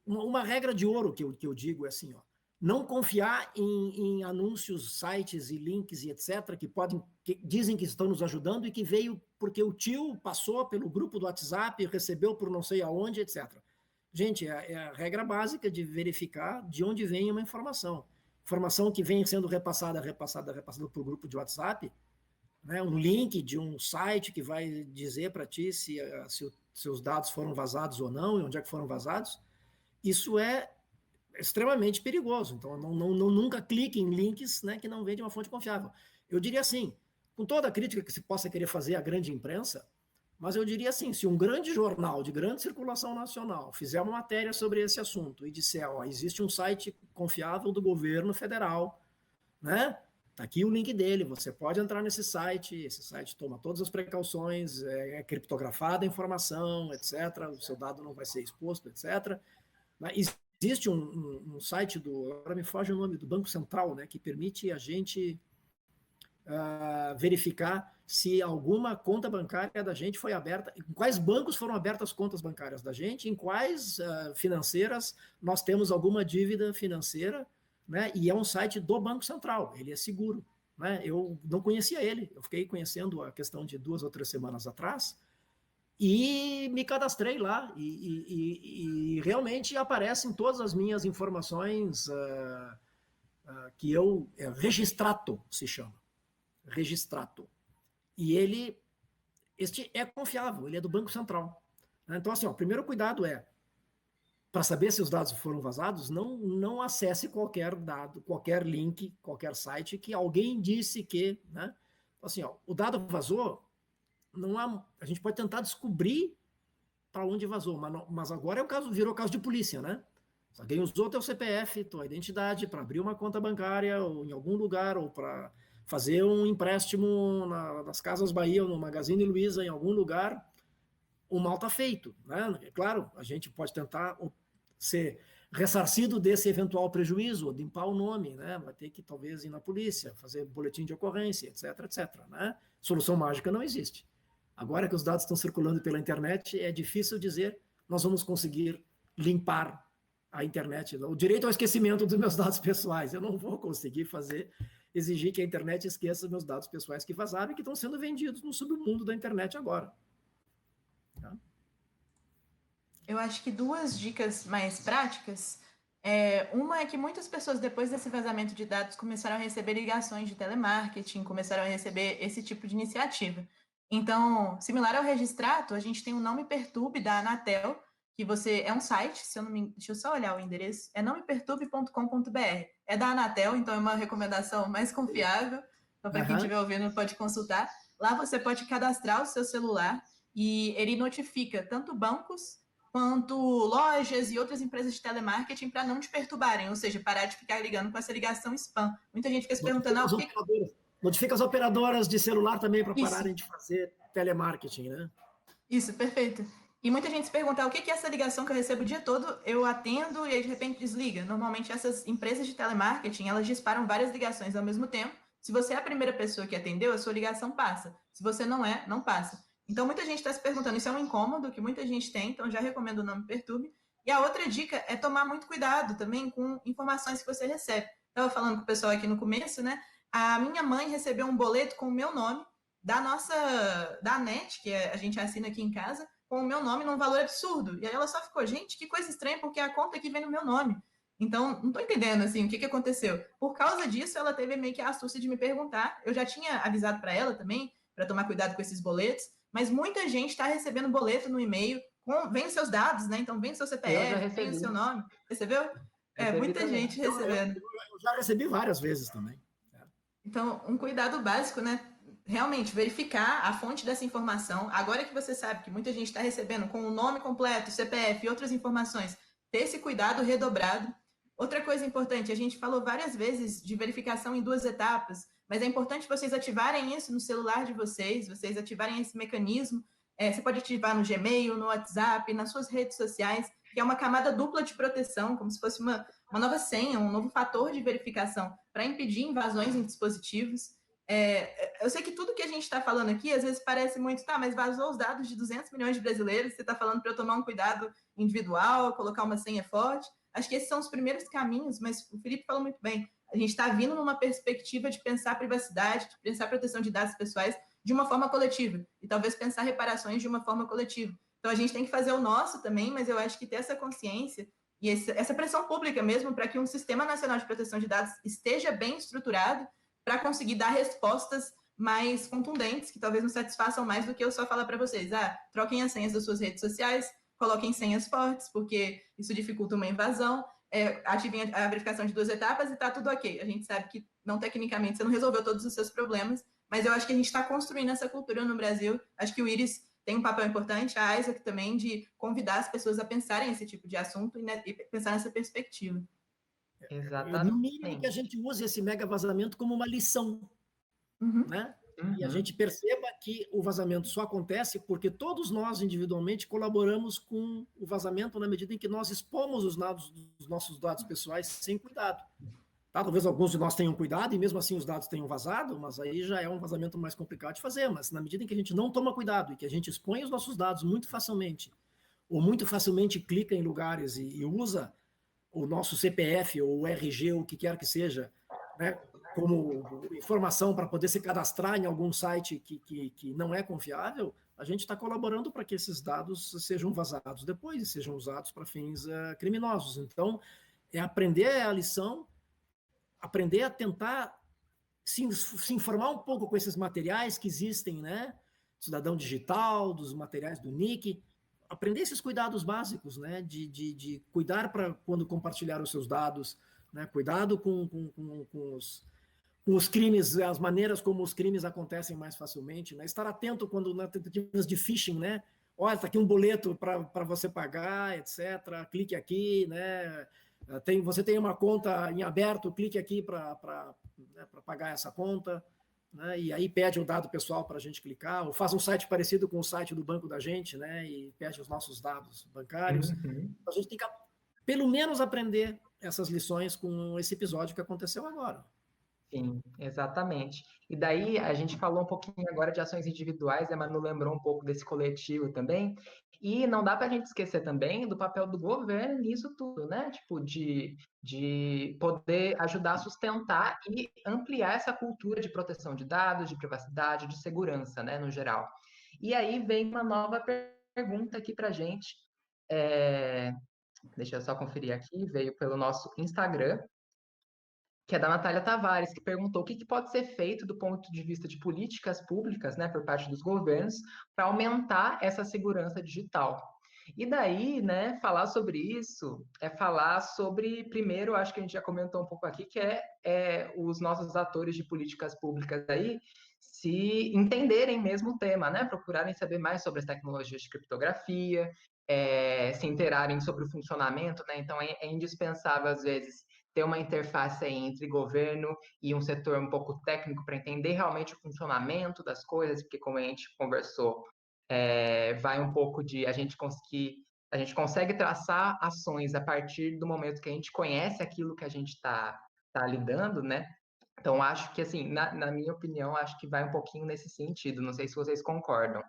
uma regra de ouro que eu digo é assim, ó, não confiar em anúncios, sites e links e etc., que dizem que estão nos ajudando e que veio porque o tio passou pelo grupo do WhatsApp, recebeu por não sei aonde, etc. Gente, é a regra básica de verificar de onde vem uma informação. Informação que vem sendo repassada por grupo de WhatsApp, né? Um link de um site que vai dizer para ti se seus dados foram vazados ou não, e onde é que foram vazados. Isso é extremamente perigoso. Então, nunca clique em links, né, que não vêm de uma fonte confiável. Eu diria assim, com toda a crítica que se possa querer fazer à grande imprensa, mas eu diria assim, se um grande jornal de grande circulação nacional fizer uma matéria sobre esse assunto e disser, ó, existe um site confiável do governo federal, né? Tá aqui o link dele, você pode entrar nesse site, esse site toma todas as precauções, é criptografada a informação, etc. O seu dado não vai ser exposto, etc. Existe um site agora me foge o nome, do Banco Central, né, que permite a gente verificar se alguma conta bancária da gente foi aberta, em quais bancos foram abertas contas bancárias da gente, em quais financeiras nós temos alguma dívida financeira, né? E é um site do Banco Central, ele é seguro, né? Eu não conhecia ele, eu fiquei conhecendo a questão de 2 ou 3 semanas atrás, e me cadastrei lá, e realmente aparecem todas as minhas informações que eu... Registrato se chama. Registrato. E este é confiável, ele é do Banco Central. Então, assim, o primeiro cuidado para saber se os dados foram vazados, não acesse qualquer dado, qualquer link, qualquer site que alguém disse que, né? Assim, o dado vazou, a gente pode tentar descobrir para onde vazou, mas agora virou caso de polícia, né? Se alguém usou teu CPF, tua identidade para abrir uma conta bancária ou em algum lugar, ou para fazer um empréstimo nas Casas Bahia ou no Magazine Luiza em algum lugar, o mal está feito, né? É claro, a gente pode tentar ser ressarcido desse eventual prejuízo, limpar o nome, né? Vai ter que talvez ir na polícia, fazer boletim de ocorrência, etc, etc, né? Solução mágica não existe. Agora que os dados estão circulando pela internet, é difícil dizer nós vamos conseguir limpar a internet, o direito ao esquecimento dos meus dados pessoais. Eu não vou conseguir exigir que a internet esqueça meus dados pessoais que vazaram e que estão sendo vendidos no submundo da internet agora. Tá? Eu acho que 2 dicas mais práticas. Uma é que muitas pessoas, depois desse vazamento de dados, começaram a receber ligações de telemarketing, começaram a receber esse tipo de iniciativa. Então, similar ao Registrato, a gente tem o Não Me Perturbe, da Anatel, que é um site, deixa eu só olhar o endereço, é nãomeperturbe.com.br. É da Anatel, então é uma recomendação mais confiável. Então, para quem estiver ouvindo, pode consultar. Lá você pode cadastrar o seu celular e ele notifica tanto bancos quanto lojas e outras empresas de telemarketing para não te perturbarem, ou seja, parar de ficar ligando com essa ligação spam. Muita gente fica se perguntando... Notifica as operadoras de celular também para pararem de fazer telemarketing, né? Isso, perfeito. E muita gente se pergunta, o que é essa ligação que eu recebo o dia todo, eu atendo e aí de repente desliga. Normalmente essas empresas de telemarketing, elas disparam várias ligações ao mesmo tempo. Se você é a primeira pessoa que atendeu, a sua ligação passa. Se você não é, não passa. Então muita gente está se perguntando, isso é um incômodo que muita gente tem, então já recomendo o Não Me Perturbe. E a outra dica é tomar muito cuidado também com informações que você recebe. Estava falando com o pessoal aqui no começo, né? A minha mãe recebeu um boleto com o meu nome, da NET, que a gente assina aqui em casa, com o meu nome num valor absurdo. E aí ela só ficou, gente, que coisa estranha, porque a conta aqui vem no meu nome. Então, não estou entendendo, assim, o que aconteceu. Por causa disso, ela teve meio que a astúcia de me perguntar. Eu já tinha avisado para ela também, para tomar cuidado com esses boletos, mas muita gente está recebendo boleto no e-mail, vem os seus dados, né? Então, vem o seu CPF, vem o seu nome. Recebeu? Muita também. Gente recebendo. Eu já recebi várias vezes também. Então, um cuidado básico, né? Realmente, verificar a fonte dessa informação. Agora que você sabe que muita gente está recebendo com o nome completo, CPF e outras informações, ter esse cuidado redobrado. Outra coisa importante, a gente falou várias vezes de verificação em 2 etapas, mas é importante vocês ativarem isso no celular de vocês ativarem esse mecanismo. Você pode ativar no Gmail, no WhatsApp, nas suas redes sociais, que é uma camada dupla de proteção, como se fosse uma nova senha, um novo fator de verificação para impedir invasões em dispositivos. Eu sei que tudo que a gente está falando aqui, às vezes parece muito, mas vazou os dados de 200 milhões de brasileiros, você está falando para eu tomar um cuidado individual, colocar uma senha forte. Acho que esses são os primeiros caminhos, mas o Felipe falou muito bem. A gente está vindo numa perspectiva de pensar privacidade, de pensar proteção de dados pessoais de uma forma coletiva, e talvez pensar reparações de uma forma coletiva. Então, a gente tem que fazer o nosso também, mas eu acho que ter essa consciência e essa pressão pública mesmo para que um Sistema Nacional de Proteção de Dados esteja bem estruturado para conseguir dar respostas mais contundentes, que talvez nos satisfaçam mais do que eu só falar para vocês, troquem as senhas das suas redes sociais, coloquem senhas fortes, porque isso dificulta uma invasão, ativem a verificação de 2 etapas e está tudo ok. A gente sabe que, não tecnicamente, você não resolveu todos os seus problemas, mas eu acho que a gente está construindo essa cultura no Brasil. Acho que o Iris tem um papel importante, a Isaac também, de convidar as pessoas a pensarem esse tipo de assunto e pensar nessa perspectiva. Exatamente. No mínimo que a gente use esse mega vazamento como uma lição, né? E a gente perceba que o vazamento só acontece porque todos nós, individualmente, colaboramos com o vazamento na medida em que nós expomos os nossos dados pessoais sem cuidado. Tá? Talvez alguns de nós tenham cuidado e mesmo assim os dados tenham vazado, mas aí já é um vazamento mais complicado de fazer. Mas na medida em que a gente não toma cuidado e que a gente expõe os nossos dados muito facilmente, ou muito facilmente clica em lugares e usa o nosso CPF ou o RG, ou o que quer que seja, né, como informação para poder se cadastrar em algum site que não é confiável, a gente está colaborando para que esses dados sejam vazados depois e sejam usados para fins criminosos. Então, é aprender a lição, aprender a tentar se informar um pouco com esses materiais que existem, né? Cidadão Digital, dos materiais do NIC, aprender esses cuidados básicos, né? De cuidar para quando compartilhar os seus dados, né? Cuidado com os crimes, as maneiras como os crimes acontecem mais facilmente, né? Estar atento quando nas tentativas de phishing, né? Olha, está aqui um boleto para você pagar, etc. Clique aqui, né? Você tem uma conta em aberto, clique aqui para pagar essa conta, né? E aí pede o dado pessoal para a gente clicar, ou faz um site parecido com o site do banco da gente, né? E pede os nossos dados bancários. A gente tem que, pelo menos, aprender essas lições com esse episódio que aconteceu agora. Sim, exatamente. E daí a gente falou um pouquinho agora de ações individuais, a Manu lembrou um pouco desse coletivo também. E não dá para a gente esquecer também do papel do governo nisso tudo, né? Tipo, de poder ajudar a sustentar e ampliar essa cultura de proteção de dados, de privacidade, de segurança, né, no geral. E aí vem uma nova pergunta aqui para a gente. Deixa eu só conferir aqui, veio pelo nosso Instagram, que é da Natália Tavares, que perguntou o que pode ser feito do ponto de vista de políticas públicas, né, por parte dos governos, para aumentar essa segurança digital. E daí, né, falar sobre isso é falar sobre, primeiro, acho que a gente já comentou um pouco aqui, que é os nossos atores de políticas públicas aí se entenderem mesmo o tema, né, procurarem saber mais sobre as tecnologias de criptografia, se interarem sobre o funcionamento, né, então é indispensável, às vezes, ter uma interface aí entre governo e um setor um pouco técnico para entender realmente o funcionamento das coisas, porque como a gente conversou, vai um pouco de a gente consegue traçar ações a partir do momento que a gente conhece aquilo que a gente está lidando, né? Então, acho que, assim, na minha opinião, acho que vai um pouquinho nesse sentido. Não sei se vocês concordam.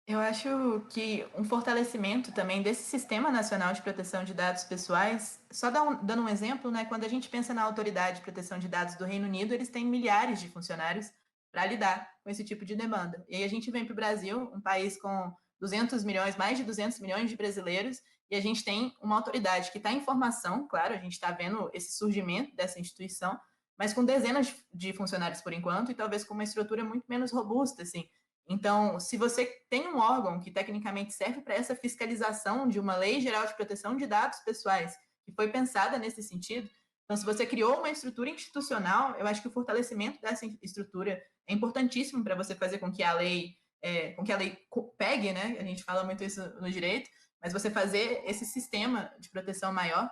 Eu acho que um fortalecimento também desse Sistema Nacional de Proteção de Dados Pessoais, só dando um exemplo, né, quando a gente pensa na Autoridade de Proteção de Dados do Reino Unido, eles têm milhares de funcionários para lidar com esse tipo de demanda. E aí a gente vem para o Brasil, um país com 200 milhões, mais de 200 milhões de brasileiros, e a gente tem uma autoridade que está em formação, claro, a gente está vendo esse surgimento dessa instituição, mas com dezenas de funcionários por enquanto, e talvez com uma estrutura muito menos robusta, assim. Então, se você tem um órgão que tecnicamente serve para essa fiscalização de uma lei geral de proteção de dados pessoais, que foi pensada nesse sentido, então, se você criou uma estrutura institucional, eu acho que o fortalecimento dessa estrutura é importantíssimo para você fazer com que a lei pegue, né? A gente fala muito isso no direito, mas você fazer esse sistema de proteção maior.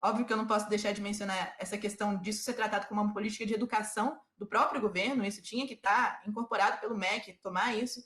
Óbvio que eu não posso deixar de mencionar essa questão disso ser tratado como uma política de educação do próprio governo, isso tinha que estar incorporado pelo MEC, tomar isso.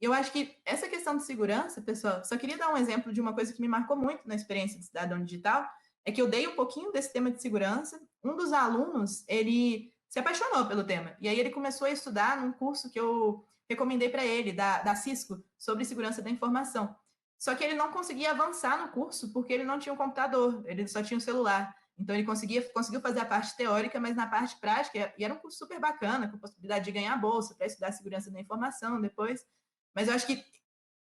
E eu acho que essa questão de segurança, pessoal, só queria dar um exemplo de uma coisa que me marcou muito na experiência de cidadão digital, é que eu dei um pouquinho desse tema de segurança, um dos alunos, ele se apaixonou pelo tema, e aí ele começou a estudar num curso que eu recomendei para ele, da Cisco, sobre segurança da informação. Só que ele não conseguia avançar no curso porque ele não tinha um computador, ele só tinha um celular. Então, ele conseguiu fazer a parte teórica, mas na parte prática, e era um curso super bacana, com possibilidade de ganhar bolsa para estudar segurança da informação depois. Mas eu acho que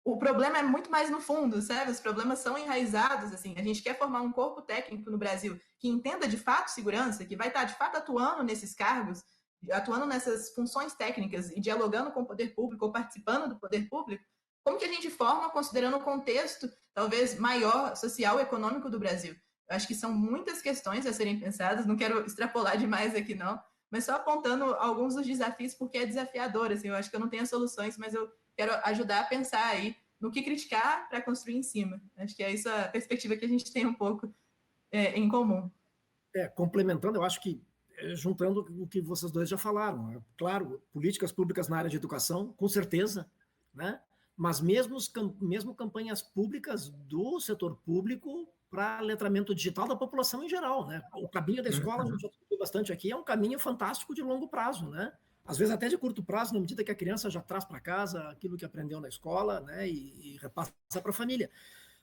o problema é muito mais no fundo, sabe? Os problemas são enraizados, assim. A gente quer formar um corpo técnico no Brasil que entenda de fato segurança, que vai estar de fato atuando nesses cargos, atuando nessas funções técnicas e dialogando com o poder público ou participando do poder público. Como que a gente forma considerando o contexto, talvez, maior, social e econômico do Brasil? Eu acho que são muitas questões a serem pensadas, não quero extrapolar demais aqui, não, mas só apontando alguns dos desafios, porque é desafiador, assim, eu acho que eu não tenho soluções, mas eu quero ajudar a pensar aí no que criticar para construir em cima. Acho que é isso a perspectiva que a gente tem um pouco em comum. Complementando, eu acho que, juntando o que vocês dois já falaram, claro, políticas públicas na área de educação, com certeza, né? Mas mesmo campanhas públicas do setor público para letramento digital da população em geral, né? O caminho da escola, a gente já discutiu bastante aqui, é um caminho fantástico de longo prazo, né? Às vezes até de curto prazo, na medida que a criança já traz para casa aquilo que aprendeu na escola, né? E repassa para a família.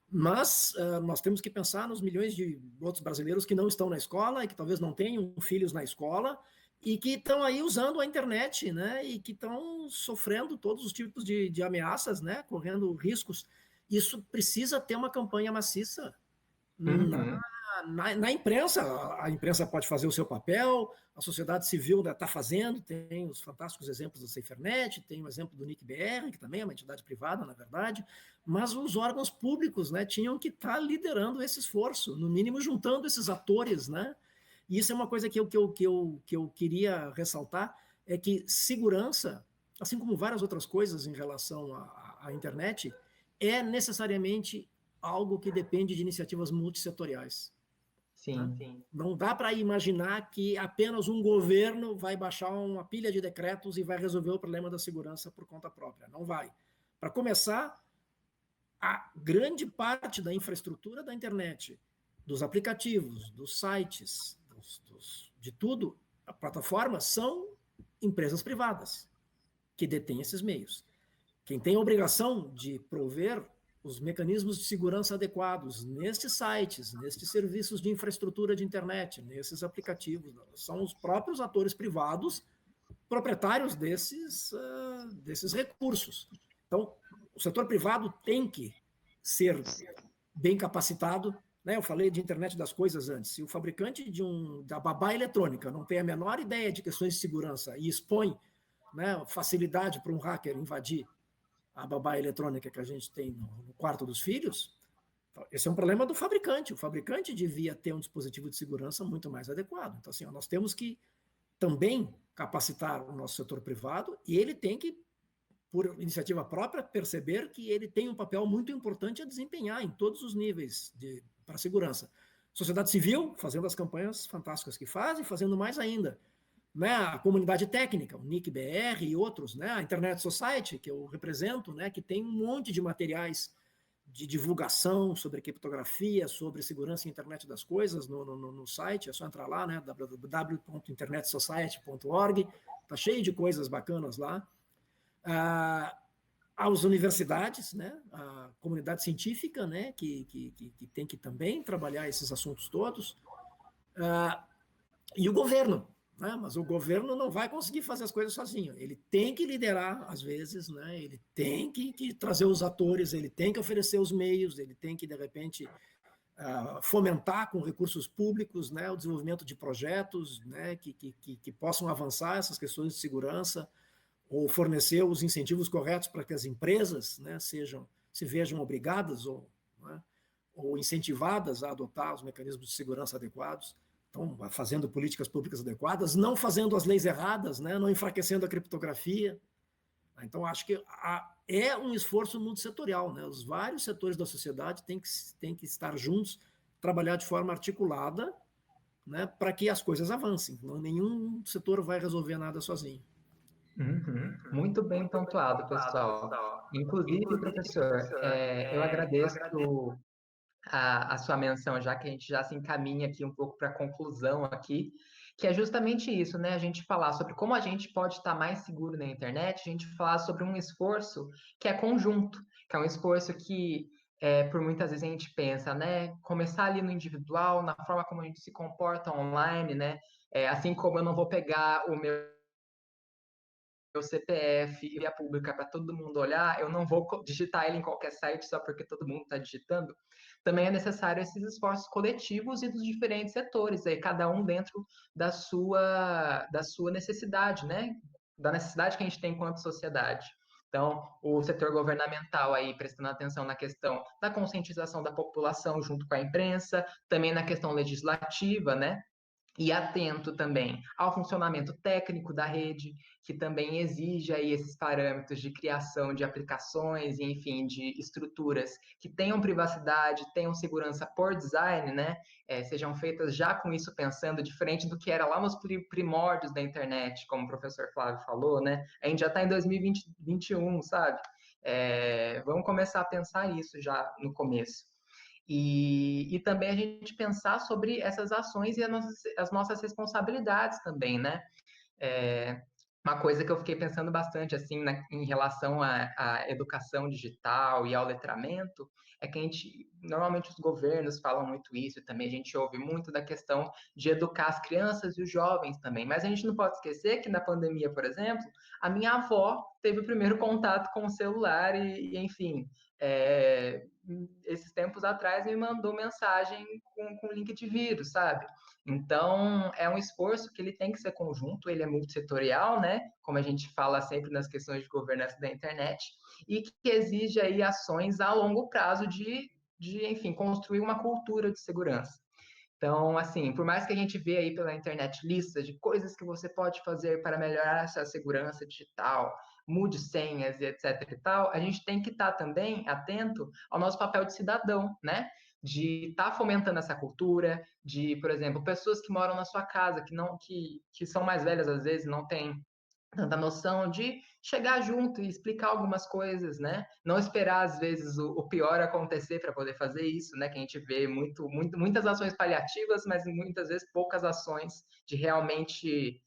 Mas nós temos que pensar nos milhões de outros brasileiros que não estão na escola e que talvez não tenham filhos na escola e que estão aí usando a internet, né? E que estão sofrendo todos os tipos de ameaças, né? Correndo riscos. Isso precisa ter uma campanha maciça na imprensa. A imprensa pode fazer o seu papel, a sociedade civil está fazendo, tem os fantásticos exemplos da SaferNet, tem o exemplo do NIC-BR, que também é uma entidade privada, na verdade, mas os órgãos públicos, né, tinham que estar liderando esse esforço, no mínimo juntando esses atores, né? E isso é uma coisa que eu queria ressaltar, é que segurança, assim como várias outras coisas em relação à internet, é necessariamente algo que depende de iniciativas multissetoriais. Sim, sim. Não dá para imaginar que apenas um governo vai baixar uma pilha de decretos e vai resolver o problema da segurança por conta própria. Não vai. Para começar, a grande parte da infraestrutura da internet, dos aplicativos, dos sites, de tudo, a plataforma, são empresas privadas que detêm esses meios. Quem tem a obrigação de prover os mecanismos de segurança adequados nestes sites, nestes serviços de infraestrutura de internet, nesses aplicativos, são os próprios atores privados proprietários desses recursos. Então, o setor privado tem que ser bem capacitado, né? Eu falei de internet das coisas antes. Se o fabricante da babá eletrônica não tem a menor ideia de questões de segurança e expõe, né, facilidade para um hacker invadir a babá eletrônica que a gente tem no quarto dos filhos, esse é um problema do fabricante. O fabricante devia ter um dispositivo de segurança muito mais adequado. Então, assim, nós temos que também capacitar o nosso setor privado e ele tem que, por iniciativa própria, perceber que ele tem um papel muito importante a desempenhar em todos os níveis para a segurança. Sociedade civil, fazendo as campanhas fantásticas que fazem, fazendo mais ainda. Né, a comunidade técnica, o NIC-BR e outros, né, a Internet Society, que eu represento, né, que tem um monte de materiais de divulgação sobre criptografia, sobre segurança e internet das coisas no site, é só entrar lá, né, www.internetsociety.org, está cheio de coisas bacanas lá. As universidades, né, a comunidade científica, né, que tem que também trabalhar esses assuntos todos, e o governo. Mas o governo não vai conseguir fazer as coisas sozinho. Ele tem que liderar, às vezes, né? Ele tem que trazer os atores, ele tem que oferecer os meios, ele tem que, de repente, fomentar com recursos públicos, né, o desenvolvimento de projetos, né, que possam avançar essas questões de segurança, ou fornecer os incentivos corretos para que as empresas, né, se vejam obrigadas ou incentivadas a adotar os mecanismos de segurança adequados. Então, fazendo políticas públicas adequadas, não fazendo as leis erradas, né? Não enfraquecendo a criptografia. Então, acho que é um esforço multissetorial, né? Os vários setores da sociedade têm que estar juntos, trabalhar de forma articulada, né? Para que as coisas avancem. Nenhum setor vai resolver nada sozinho. Muito bem pontuado, pessoal. Inclusive, professor, eu agradeço a sua menção, já que a gente já se encaminha aqui um pouco para a conclusão aqui, que é justamente isso, né? A gente falar sobre como a gente pode estar mais seguro na internet, a gente falar sobre um esforço que é conjunto, que é um esforço que, por muitas vezes a gente pensa, né? Começar ali no individual, na forma como a gente se comporta online, né? Assim como eu não vou pegar o meu meu CPF e via pública para todo mundo olhar, eu não vou digitar ele em qualquer site só porque todo mundo está digitando. Também é necessário esses esforços coletivos e dos diferentes setores, aí cada um dentro da sua necessidade, né? Da necessidade que a gente tem enquanto sociedade. Então, o setor governamental aí prestando atenção na questão da conscientização da população junto com a imprensa, também na questão legislativa, né? E atento também ao funcionamento técnico da rede, que também exige aí esses parâmetros de criação de aplicações, e, enfim, de estruturas que tenham privacidade, tenham segurança por design, né? Sejam feitas já com isso pensando, diferente do que era lá nos primórdios da internet, como o professor Flávio falou, né? A gente já está em 2021, sabe? Vamos começar a pensar isso já no começo. E também a gente pensar sobre essas ações e as nossas responsabilidades também, né? Uma coisa que eu fiquei pensando bastante, assim, em relação à educação digital e ao letramento, é que normalmente os governos falam muito isso, e também a gente ouve muito da questão de educar as crianças e os jovens também, mas a gente não pode esquecer que na pandemia, por exemplo, a minha avó teve o primeiro contato com o celular enfim, esses tempos atrás me mandou mensagem com link de vírus, sabe? Então, é um esforço que ele tem que ser conjunto, ele é multissetorial, né? Como a gente fala sempre nas questões de governança da internet, e que exige aí ações a longo prazo enfim, construir uma cultura de segurança. Então, assim, por mais que a gente vê aí pela internet listas de coisas que você pode fazer para melhorar a sua segurança digital, mude senhas e etc e tal, a gente tem que estar também atento ao nosso papel de cidadão, né? De estar fomentando essa cultura, de, por exemplo, pessoas que moram na sua casa, que são mais velhas às vezes, não têm tanta noção de chegar junto e explicar algumas coisas, né? Não esperar, às vezes, o pior acontecer para poder fazer isso, né? Que a gente vê muitas ações paliativas, mas muitas vezes poucas ações de realmente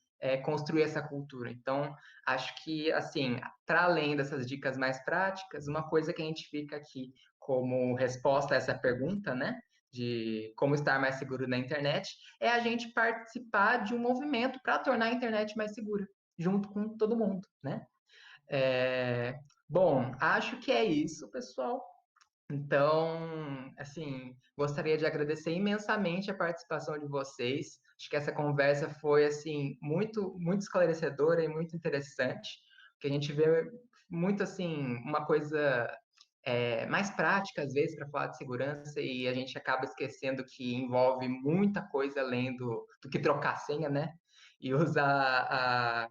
construir essa cultura. Então, acho que, assim, para além dessas dicas mais práticas, uma coisa que a gente fica aqui como resposta a essa pergunta, né? De como estar mais seguro na internet, é a gente participar de um movimento para tornar a internet mais segura, junto com todo mundo, né? Bom, acho que é isso, pessoal. Então, assim, gostaria de agradecer imensamente a participação de vocês. Acho que essa conversa foi, assim, muito, muito esclarecedora e muito interessante, que a gente vê muito, assim, uma coisa mais prática, às vezes, para falar de segurança, e a gente acaba esquecendo que envolve muita coisa além do que trocar senha, né? E usar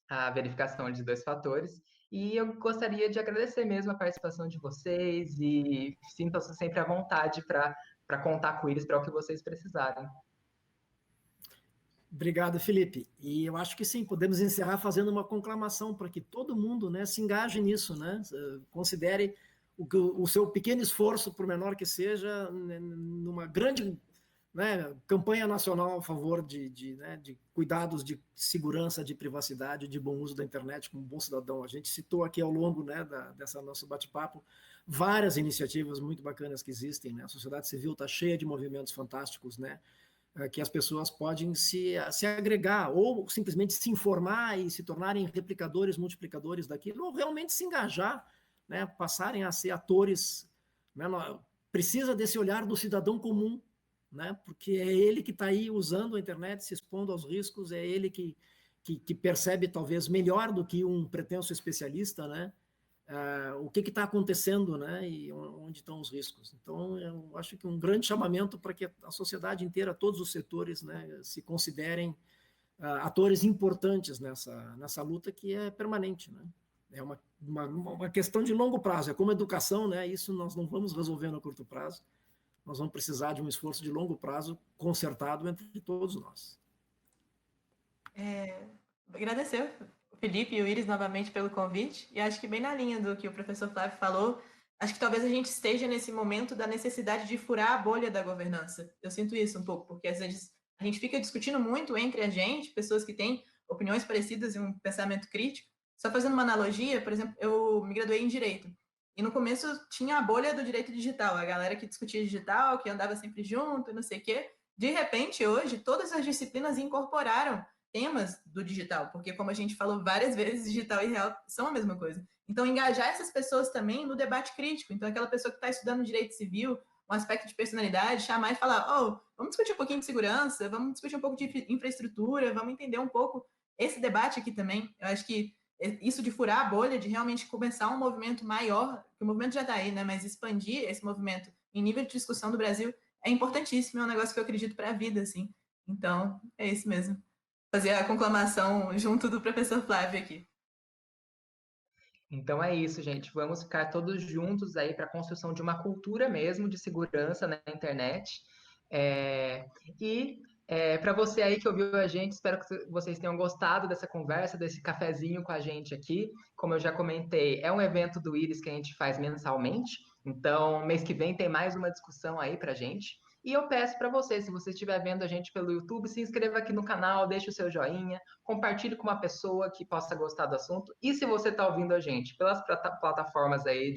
a verificação de 2 fatores. E eu gostaria de agradecer mesmo a participação de vocês e sintam-se sempre à vontade para contar com eles para o que vocês precisarem. Obrigado, Felipe. E eu acho que sim, podemos encerrar fazendo uma conclamação para que todo mundo, né, se engaje nisso, né? Considere o seu pequeno esforço, por menor que seja, numa grande, né, campanha nacional a favor de cuidados de segurança, de privacidade, de bom uso da internet como bom cidadão. A gente citou aqui ao longo, né, dessa nosso bate-papo várias iniciativas muito bacanas que existem, né? A sociedade civil está cheia de movimentos fantásticos, né? Que as pessoas podem se agregar ou simplesmente se informar e se tornarem replicadores, multiplicadores daquilo, ou realmente se engajar, né? Passarem a ser atores, né? Precisa desse olhar do cidadão comum, né? Porque é ele que está aí usando a internet, se expondo aos riscos, é ele que percebe talvez melhor do que um pretenso especialista, né? O que está acontecendo, né? E onde estão os riscos. Então, eu acho que um grande chamamento para que a sociedade inteira, todos os setores, né, se considerem atores importantes nessa luta que é permanente, né? É uma questão de longo prazo, é como educação, né? Isso nós não vamos resolver no curto prazo, nós vamos precisar de um esforço de longo prazo concertado entre todos nós. Agradecer o Felipe e o Iris novamente pelo convite, e acho que bem na linha do que o professor Flávio falou, acho que talvez a gente esteja nesse momento da necessidade de furar a bolha da governança. Eu sinto isso um pouco, porque às vezes a gente fica discutindo muito entre a gente, pessoas que têm opiniões parecidas e um pensamento crítico. Só fazendo uma analogia, por exemplo, eu me graduei em Direito, e no começo tinha a bolha do direito digital, a galera que discutia digital, que andava sempre junto e não sei o quê. De repente, hoje, todas as disciplinas incorporaram temas do digital, porque como a gente falou várias vezes, digital e real são a mesma coisa. Então, engajar essas pessoas também no debate crítico. Então, aquela pessoa que está estudando direito civil, um aspecto de personalidade, chamar e falar, vamos discutir um pouquinho de segurança, vamos discutir um pouco de infraestrutura, vamos entender um pouco esse debate aqui também. Eu acho que isso de furar a bolha, de realmente começar um movimento maior, que o movimento já está aí, né? Mas expandir esse movimento em nível de discussão do Brasil é importantíssimo, é um negócio que eu acredito para a vida, assim. Então, é isso mesmo. Fazer a conclamação junto do professor Flávio aqui. Então é isso, gente. Vamos ficar todos juntos aí para a construção de uma cultura mesmo de segurança na internet. Para você aí que ouviu a gente, espero que vocês tenham gostado dessa conversa, desse cafezinho com a gente aqui. Como eu já comentei, é um evento do Iris que a gente faz mensalmente. Então, mês que vem tem mais uma discussão aí para gente. E eu peço para você, se você estiver vendo a gente pelo YouTube, se inscreva aqui no canal, deixe o seu joinha, compartilhe com uma pessoa que possa gostar do assunto. E se você está ouvindo a gente pelas plataformas aí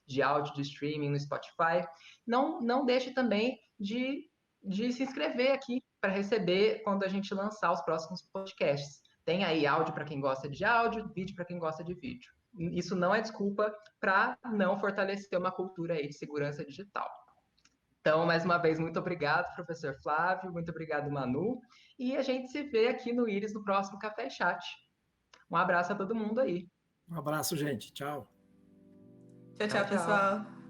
de áudio, de streaming no Spotify, não deixe também de se inscrever aqui para receber quando a gente lançar os próximos podcasts. Tem aí áudio para quem gosta de áudio, vídeo para quem gosta de vídeo. Isso não é desculpa para não fortalecer uma cultura aí de segurança digital. Então, mais uma vez, muito obrigado, professor Flávio, muito obrigado, Manu, e a gente se vê aqui no Iris no próximo Café Chat. Um abraço a todo mundo aí. Um abraço, gente. Tchau. Tchau, pessoal.